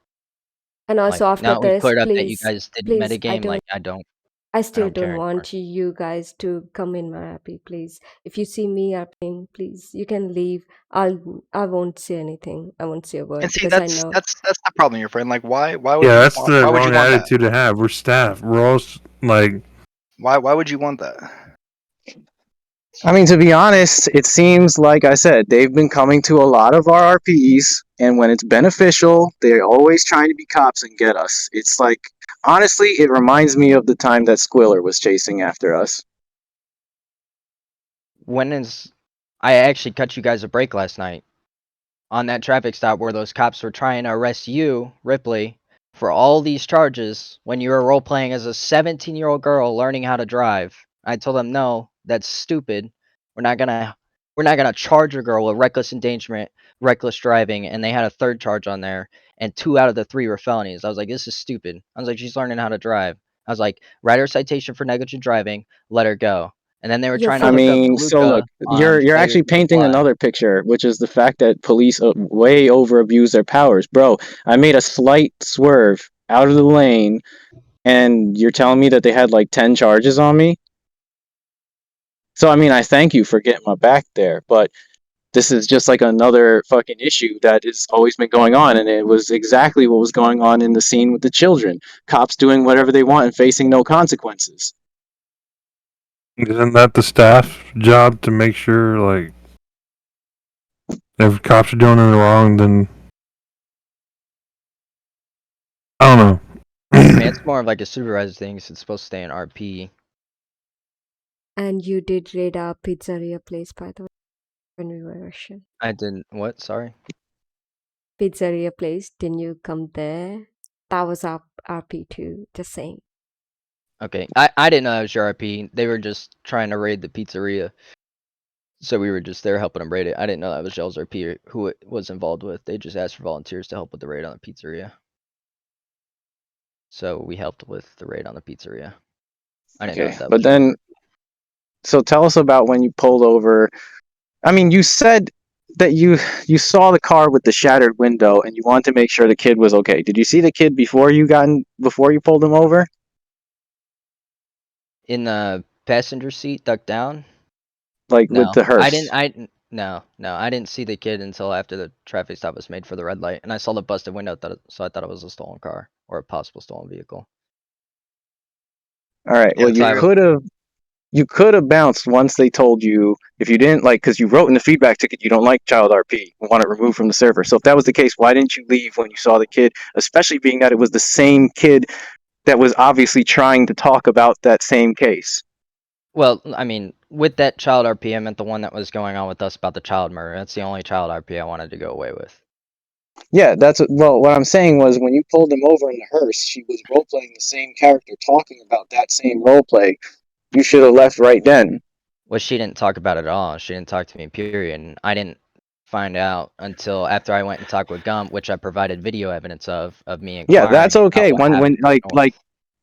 And like also after now we've this, cleared up that you guys didn't please, metagame. Like I I still don't care don't anymore. want you guys to come in my happy, please. If you see me happening, please, you can leave. I won't say anything. I won't say a word And see, because I know. that's the problem, your friend. Like, why would Yeah, you that's the why would you wrong want that? attitude to have. We're staff. We're all like, Why would you want that? I mean, to be honest, it seems like I said, they've been coming to a lot of our RPs, and when it's beneficial, they're always trying to be cops and get us. It's like, honestly, it reminds me of the time that Squiller was chasing after us. I actually cut you guys a break last night on that traffic stop where those cops were trying to arrest you, Ripley, for all these charges when you were role playing as a 17-year-old girl learning how to drive. I told them, no, that's stupid. We're not gonna charge a girl with reckless endangerment, reckless driving, and they had a third charge on there, and 2 out of the 3 were felonies. I was like, this is stupid. I was like, she's learning how to drive. I was like, write her a citation for negligent driving, let her go. And then they were Your trying to I look phone. up mean, so look, DeLuca on you're failure actually to painting comply. another picture, which is the fact that police way over abuse their powers, bro. I made a slight swerve out of the lane, and you're telling me that they had like 10 charges on me. So I mean, I thank you for getting my back there, but this is just like another fucking issue that has always been going on, and it was exactly what was going on in the scene with the children. Cops doing whatever they want and facing no consequences. isn't that the staff job to make sure, like, if cops are doing anything wrong, then I don't I mean, know. it's more of like a supervisor thing. So it's supposed to stay in RP. And you did raid our pizzeria place, by the way, when we were Russian. I didn't. What? Sorry. Pizzeria place, didn't you come there? That was our RP too, just saying. Okay. I didn't know that was your RP. They were just trying to raid the pizzeria. So we were just there helping them raid it. I didn't know that was Gels RP or who it was involved with. They just asked for volunteers to help with the raid on the pizzeria. So we helped with the raid on the pizzeria. I didn't know Okay, that but was your then, so tell us about when you pulled over. I mean, you said that you saw the car with the shattered window and you wanted to make sure the kid was okay. Did you see the kid before you pulled him over? in the passenger seat, ducked down. Like with No, the I hearse? didn't. No, I didn't see the kid until after the traffic stop was made for the red light, and I saw the busted window. So I thought it was a stolen car or a possible stolen vehicle. All right. Yeah, Well, that's how you could have bounced once they told you if you didn't like, because you wrote in the feedback ticket you don't like child RP, you want it removed from the server. So if that was the case, why didn't you leave when you saw the kid? Especially being that it was the same kid that was obviously trying to talk about that same case. Well, I mean, with that child RP, I meant the one that was going on with us about the child murder. That's the only child RP I wanted to go away with. Yeah, what I'm saying was when you pulled him over in the hearse, she was role playing the same character, talking about that same role play. You should have left right then. Well, she didn't talk about it at all. She didn't talk to me, period. And I didn't find out until after I went and talked with Gump, which I provided video evidence of me Yeah, that's inquiring about okay. what When happened in the north.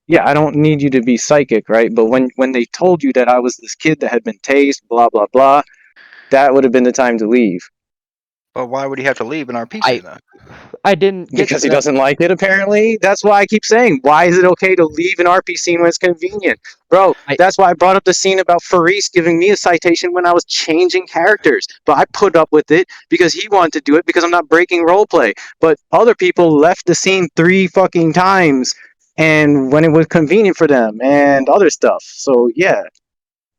yeah, I don't need you to be psychic, right? But when they told you that I was this kid that had been tased, blah blah blah, that would have been the time to leave. But why would he have to leave an RP I scene though? I didn't get Because to he that. doesn't like it, apparently. That's why I keep saying, why is it okay to leave an RP scene when it's convenient? Bro, I that's why I brought up the scene about Faris giving me a citation when I was changing characters. But I put up with it because he wanted to do it because I'm not breaking roleplay. But other people left the scene 3 fucking times and when it was convenient for them and other stuff. So yeah,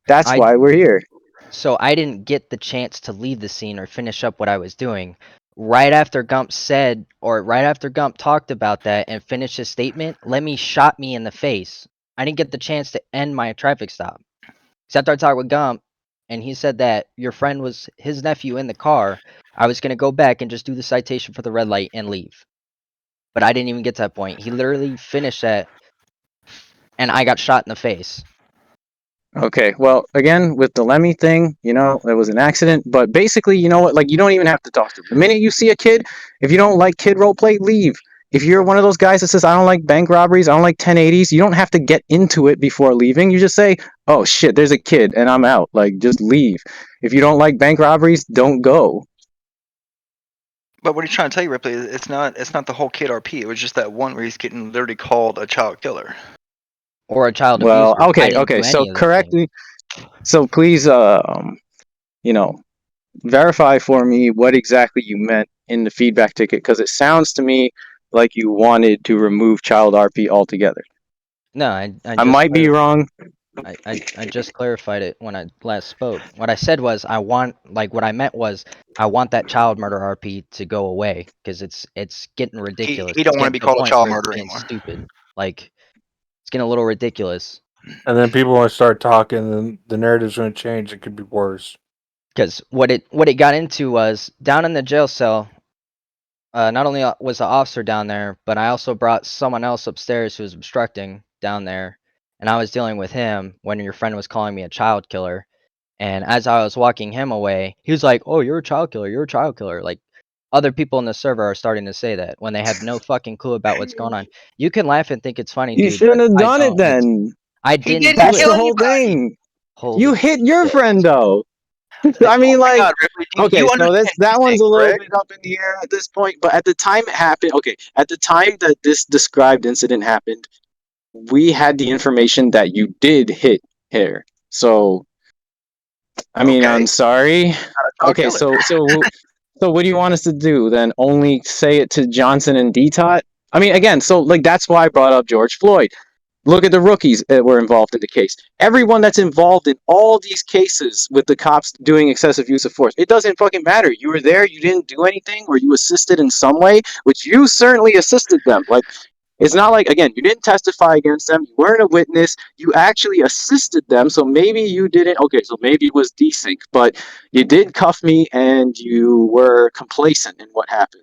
that's I why we're here. So I didn't get the chance to leave the scene or finish up what I was doing. Right after Gump said, or right after Gump talked about that and finished his statement, Lemmy shot me in the face. I didn't get the chance to end my traffic stop. Except I talked with Gump, and he said that your friend was his nephew in the car. I was going to go back and just do the citation for the red light and leave. But I didn't even get to that point. He literally finished that, and I got shot in the face. Okay, well, again, with the Lemmy thing, it was an accident, but basically, you know what? Like, you don't even have to talk to him. The minute you see a kid, if you don't like kid roleplay, leave. If you're one of those guys that says, I don't like bank robberies, I don't like 1080s, you don't have to get into it before leaving. You just say, oh shit, there's a kid and I'm out. Like, just leave. If you don't like bank robberies, don't go. But what he's trying to tell you, Ripley, is it's not the whole kid RP. It was just that one where he's getting literally called a child killer. Or a child Well, abuser. I didn't okay, do so any of those correct things. me. So please, you know, verify for me what exactly you meant in the feedback ticket, because it sounds to me like you wanted to remove child RP altogether. No, I I just might be wrong. I just clarified it when I last spoke. What I said was what I meant was I want that child murder RP to go away because it's getting ridiculous. He It's don't want to getting be to the called a point child where it's murderer getting anymore. stupid. Like it's getting a little ridiculous. And then people want to start talking, and the narrative's going to change. It could be worse. Because what it got into was down in the jail cell. Not only was the officer down there, but I also brought someone else upstairs who was obstructing down there, and I was dealing with him when your friend was calling me a child killer. And as I was walking him away, he was like, "Oh, you're a child killer. You're a child killer." Like other people in the server are starting to say that when they have no fucking clue about what's going on. You can laugh and think it's funny, You dude, shouldn't but have I done it don't. then. I He didn't didn't do That's it. kill the whole anybody. thing. You Holy hit your shit. friend though. I Oh mean, my like, God, Ripley, do okay, you so understand that one's anything, a little correct? bit up in the air at this point. But at the time it happened, okay, at the time that this described incident happened, we had the information that you did hit her. So, I mean, Okay, I'm sorry. not a child Okay, killer. so what do you want us to do then? Only say it to Johnson and DTOT? I mean, again, so like that's why I brought up George Floyd. Look at the rookies that were involved in the case. Everyone that's involved in all these cases with the cops doing excessive use of force. It doesn't fucking matter. You were there, you didn't do anything, or you assisted in some way, which you certainly assisted them. Like, It's not like, again, you didn't testify against them. You weren't a witness. You actually assisted them. So maybe you didn't. Okay, so maybe it was desync, but you did cuff me and you were complacent in what happened.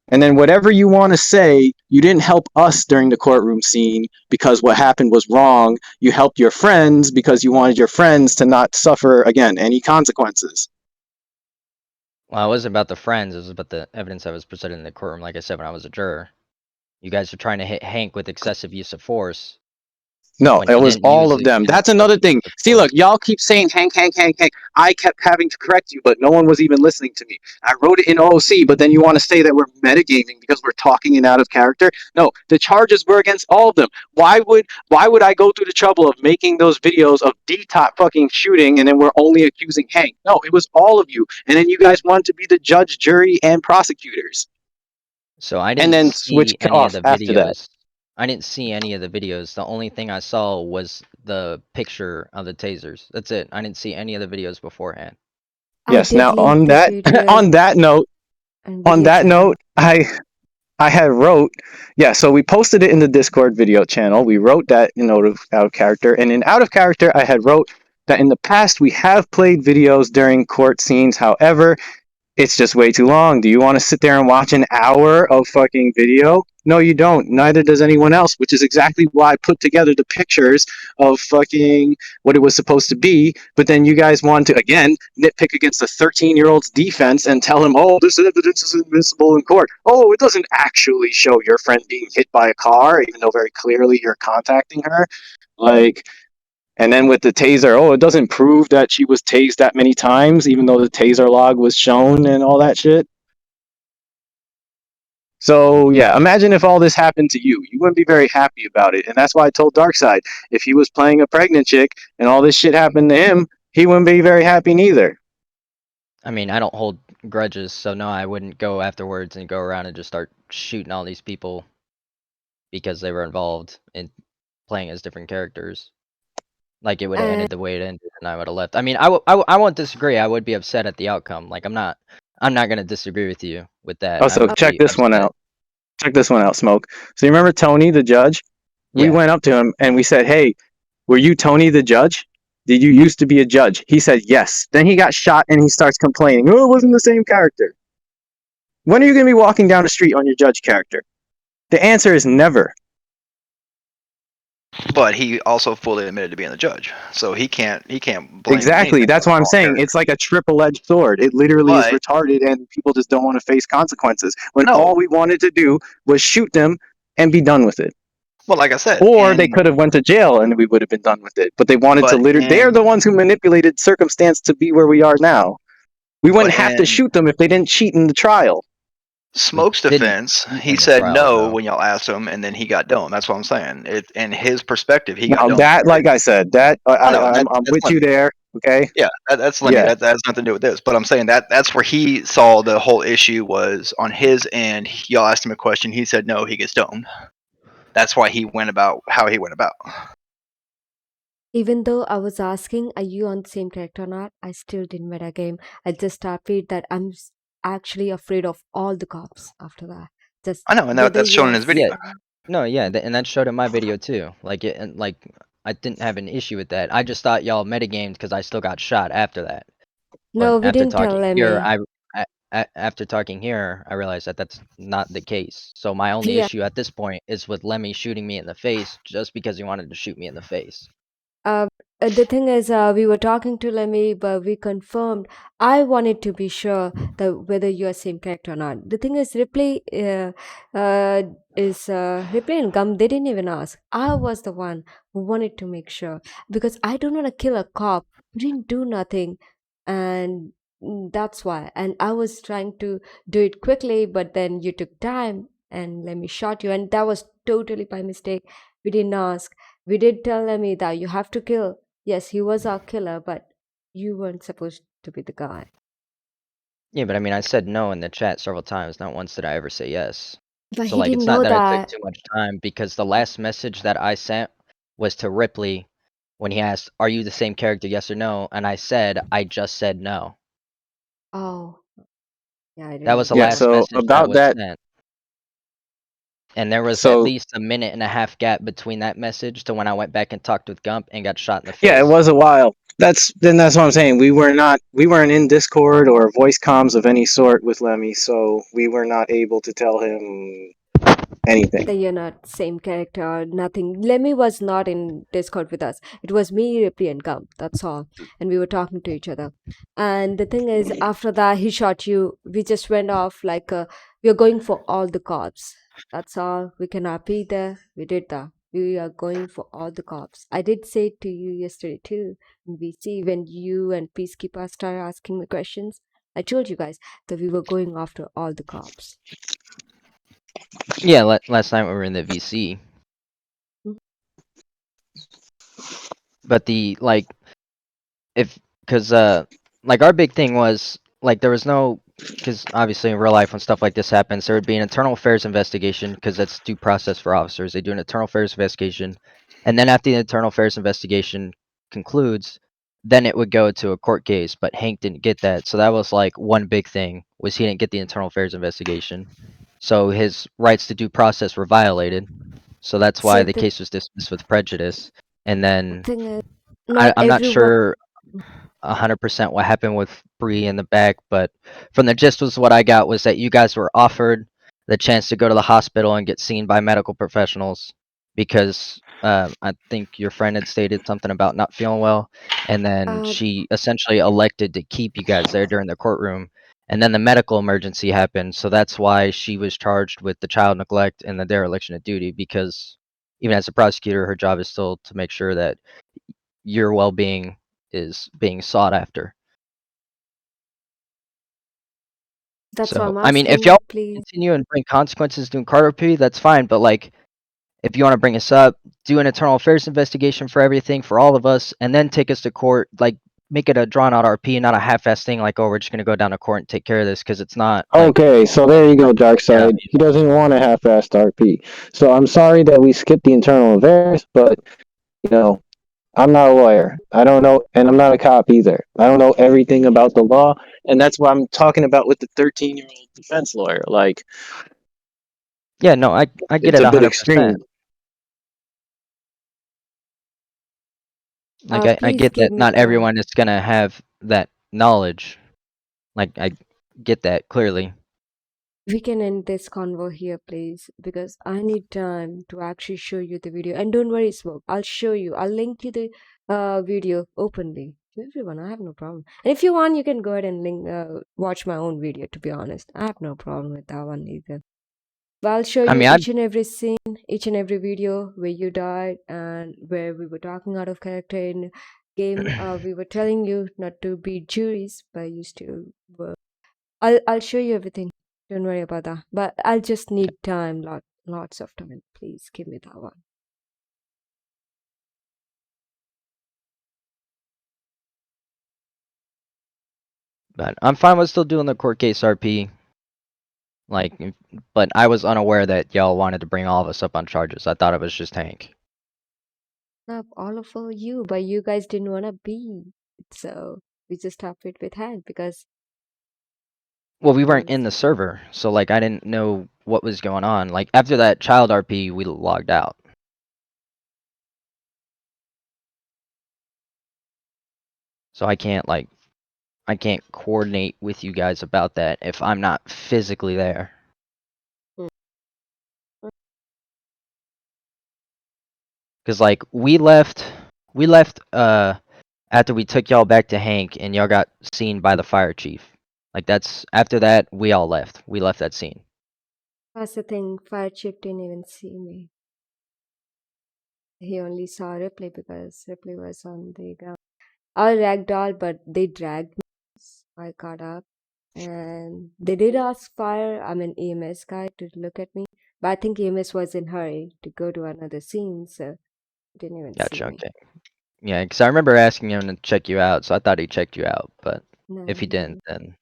And then whatever you want to say, you didn't help us during the courtroom scene because what happened was wrong. You helped your friends because you wanted your friends to not suffer, again, any consequences. Well, it wasn't about the friends. It was about the evidence that was presented in the courtroom. Like I said, when I was a juror, you guys were trying to hit Hank with excessive use of force No, when it he was didn't all use of them. any That's another excessive thing. use of See, force. look, y'all keep saying Hank, Hank, Hank, Hank. I kept having to correct you, but no one was even listening to me. I wrote it in OOC, but then you want to say that we're metagaming because we're talking in out of character. No, the charges were against all of them. Why would I go through the trouble of making those videos of D-Top fucking shooting and then we're only accusing Hank? No, it was all of you. And then you guys wanted to be the judge, jury, and prosecutors. So I And didn't then see switch any of off the after that. videos. I didn't see any of the videos. The only thing I saw was the picture of the tasers. That's it. I didn't see any of the videos beforehand. I Yes, did now link on the that video and on video that channel. note, I had wrote, yeah, so we posted it in the Discord video channel. We wrote that in out of character. And in out of character, I had wrote that in the past we have played videos during court scenes. However, it's just way too long. Do you want to sit there and watch an hour of fucking video? No, you don't. Neither does anyone else, which is exactly why I put together the pictures of fucking what it was supposed to be. But then you guys want to, again, nitpick against a 13-year-old's defense and tell him, oh, this evidence is admissible in court. Oh, it doesn't actually show your friend being hit by a car, even though very clearly you're contacting her. Like, and then with the taser, oh, it doesn't prove that she was tased that many times, even though the taser log was shown and all that shit. So yeah, imagine if all this happened to you. You wouldn't be very happy about it. And that's why I told Darkseid, if he was playing a pregnant chick and all this shit happened to him, he wouldn't be very happy neither. I mean, I don't hold grudges, so no, I wouldn't go afterwards and go around and just start shooting all these people because they were involved in playing as different characters. Like, it would have And ended the way it ended, and I would have left. I mean, I won't disagree. I would be upset at the outcome. Like, I'm not gonna disagree with you with that. Oh, I so would check be this one upset. out. Check this one out, Smoke. So you remember Tony, the judge? We Yeah. went up to him and we said, hey, were you Tony the judge? Did you used to be a judge? He said yes. Then he got shot and he starts complaining, oh, it wasn't the same character. When are you going to be walking down the street on your judge character? The answer is never. But he also fully admitted to being the judge, so he can't blame Exactly. anything That's on what I'm all saying. characters. It's like a triple-edged sword. It literally is But retarded and people just don't want to face consequences when no, all we wanted to do was shoot them and be done with it. well, like I said, Or they could have went to jail and we would have been done with it. But they wanted to they're the ones who manipulated circumstance to be where we are now. We wouldn't have to in shoot them if they didn't cheat in the trial. Smoke's We didn't defense, cheat he in the said trial, no though. when y'all asked him, and then he got domed. That's what I'm saying. It, in his perspective, he got Now domed. that, like I said, that I know I'm that's with you Lemmy. there. Okay. Yeah, that's Lemmy. Yeah. That has nothing to do with this. But I'm saying that's where he saw the whole issue was on his end. Y'all asked him a question. He said no. He gets domed. That's why he went about how he went about. even though I was asking, are you on the same character or not, I still didn't metagame. I just started that actually afraid of all the cops after that. Just I know, and whether that's you shown in are his video. Yeah. No, yeah, and that showed in my video too. Like it, and like I didn't have an issue with that. I just thought y'all metagamed because I still got shot after that. No, But we didn't tell here, Lemmy. after talking here, I realized that that's not the case. So my only Yeah. issue at this point is with Lemmy shooting me in the face just because he wanted to shoot me in the face. Uh, the thing is, we were talking to Lemmy, but we confirmed. I wanted to be sure that whether you are same character or not. The thing is, Ripley and Gum. They didn't even ask. I was the one who wanted to make sure because I don't want to kill a cop who didn't do nothing, and that's why. And I was trying to do it quickly, but then you took time and Lemmy shot you, and that was totally by mistake. We didn't ask. We did tell Lemmy that you have to kill. Yes, he was our killer, but you weren't supposed to be the guy. Yeah, but I mean, I said no in the chat several times. Not once did I ever say yes. But So he like, didn't it's not know that I took that. too much time because the last message that I sent was to Ripley when he asked, "Are you the same character? Yes or no?" And I said, "I just said no." Oh, Yeah, I That was didn't the Yeah. get last that. So message that about was that. sent. And there was at So least a minute and a half gap between that message to when I went back and talked with Gump and got shot in the face. yeah, it was a while. That's what I'm saying. We weren't in Discord or voice comms of any sort with Lemmy, so we were not able to tell him anything. You're not same character or nothing. Lemmy was not in Discord with us. It was me, Ripley, and Gump. That's all. And we were talking to each other. And the thing is, after that, he shot you. We just went off like we are going for all the cops. That's all. We cannot be there. We did that. We are going for all the cops. I did say it to you yesterday too. In VC, when you and Peacekeeper started asking me questions, I told you guys that we were going after all the cops. Yeah, last night we were in the VC. Mhm. But the like because like our big thing was like there was no because obviously in real life when stuff like this happens there would be an internal affairs investigation because that's due process for officers. They do an internal affairs investigation, and then after the internal affairs investigation concludes, then it would go to a court case. But Hank didn't get that, so that was like one big thing was he didn't get the internal affairs investigation, so his rights to due process were violated. So that's why See, the the case was dismissed with prejudice. And then thing is, not I'm not everyone. sure 100% what happened with Bree in the back, but from the gist was what I got was that you guys were offered the chance to go to the hospital and get seen by medical professionals because I think your friend had stated something about not feeling well, and then Uh, she essentially elected to keep you guys there during the courtroom. And then the medical emergency happened, so that's why she was charged with the child neglect and the dereliction of duty. Because even as a prosecutor, her job is still to make sure that your well-being is being sought after. that's why So, I'm I mean, if y'all asking, please. continue and bring consequences to Carter P, that's fine. But like, if you want to bring us up, do an internal affairs investigation for everything for all of us, and then take us to court. Like, make it a drawn-out RP, not a half-ass thing. Like, oh, we're just gonna go down to court and take care of this because it's not like, Okay, so there you go, yeah, Darkseid. He doesn't want a half-assed RP. So I'm sorry that we skipped the internal affairs, but you know, I'm not a lawyer. I don't know, and I'm not a cop either. I don't know everything about the law, and that's what I'm talking about with the 13-year-old defense lawyer. Like, yeah, no, I get it's it a bit 100%. extreme. Like, I Please get give that me not time. everyone is gonna have that knowledge. Like, I get that clearly. We can end this convo here, please, because I need time to actually show you the video. And don't worry, Smoke. I'll show you. I'll link you the video openly to everyone. I have no problem. And if you want, you can go ahead and watch my own video. To be honest, I have no problem with that one either. But I'll show I you mean, I each and every scene, each and every video where you died and where we were talking out of character in game. We were telling you not to be juries, but you still were. I'll show you everything. Don't worry about that. But I'll just need time, lots of time. Please give me that one. but I'm fine with still doing the court case RP. Like, but I was unaware that y'all wanted to bring all of us up on charges. I thought it was just Hank. Up all of you, but you guys didn't wanna be. So we just stopped it with hand because Well, we weren't in honest. the server, so like I didn't know what was going on. Like after that child RP, we logged out. So I can't coordinate with you guys about that if I'm not physically there. Mm. Cuz like we left after we took y'all back to Hank and y'all got seen by the fire chief. Like that's after that we all left. We left that scene. That's the thing. Fire Chief didn't even see me. He only saw Ripley because Ripley was on the ground. I ragdoll, but they dragged me. I got up and they did ask EMS guy to look at me. But I think EMS was in hurry to go to another scene, so he didn't even see Gotcha, me. okay. Yeah, cuz I remember asking him to check you out, so I thought he checked you out, but No, if he didn't no, then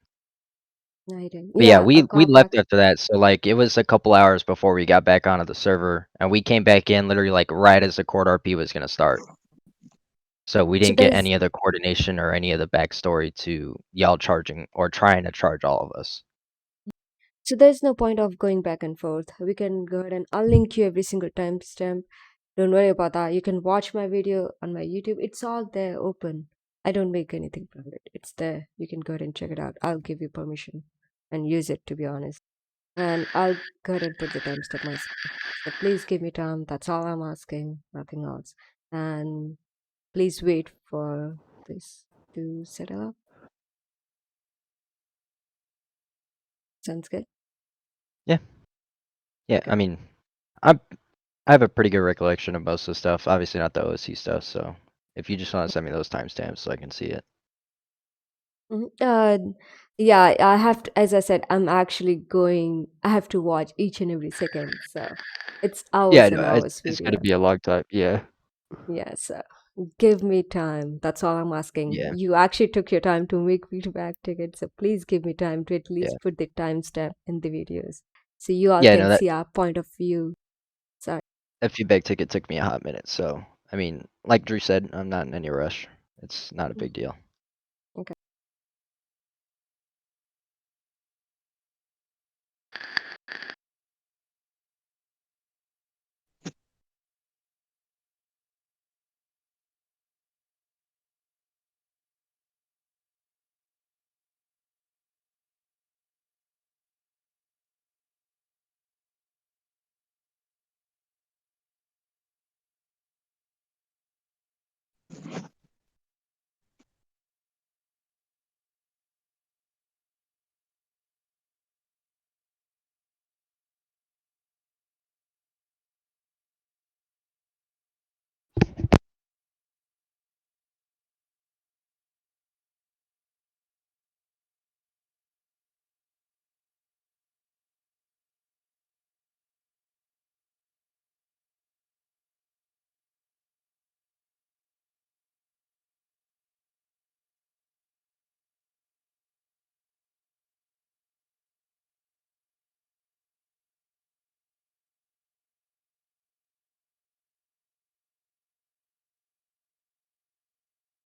no, he didn't. But yeah, Yeah, I we got back. left after that, so like it was a couple hours before we got back onto the server, and we came back in literally like right as the court RP was gonna start. So we So didn't get there's any other coordination or any of the backstory to y'all charging or trying to charge all of us. So there's no point of going back and forth. We can go ahead and I'll link you every single timestamp. Don't worry about that. You can watch my video on my YouTube. It's all there open. I don't make anything from it. It's there. You can go ahead and check it out. I'll give you permission and use it, to be honest. And I'll go ahead and put the timestamp myself. So please give me time. That's all I'm asking. Nothing else. And please wait for this to settle up. Sounds good. Yeah, Okay. I mean, I have a pretty good recollection of most of the stuff. Obviously not the OSC stuff. So if you just want to send me those timestamps so I can see it. Yeah, I have to, as I said, I'm actually going, I have to watch each and every second. So it's Yeah, hours and no, hours it's video. gonna be a long time. Yeah. Yeah, so give me time. That's all I'm asking. Yeah. You actually took your time to make feedback tickets, so please give me time to at least Yeah. put the timestamp in the videos so you all Yeah, can no, that see our point of view. Sorry. feedback ticket took me a hot minute. So I mean, like Drew said, I'm not in any rush. It's not a big deal. Okay.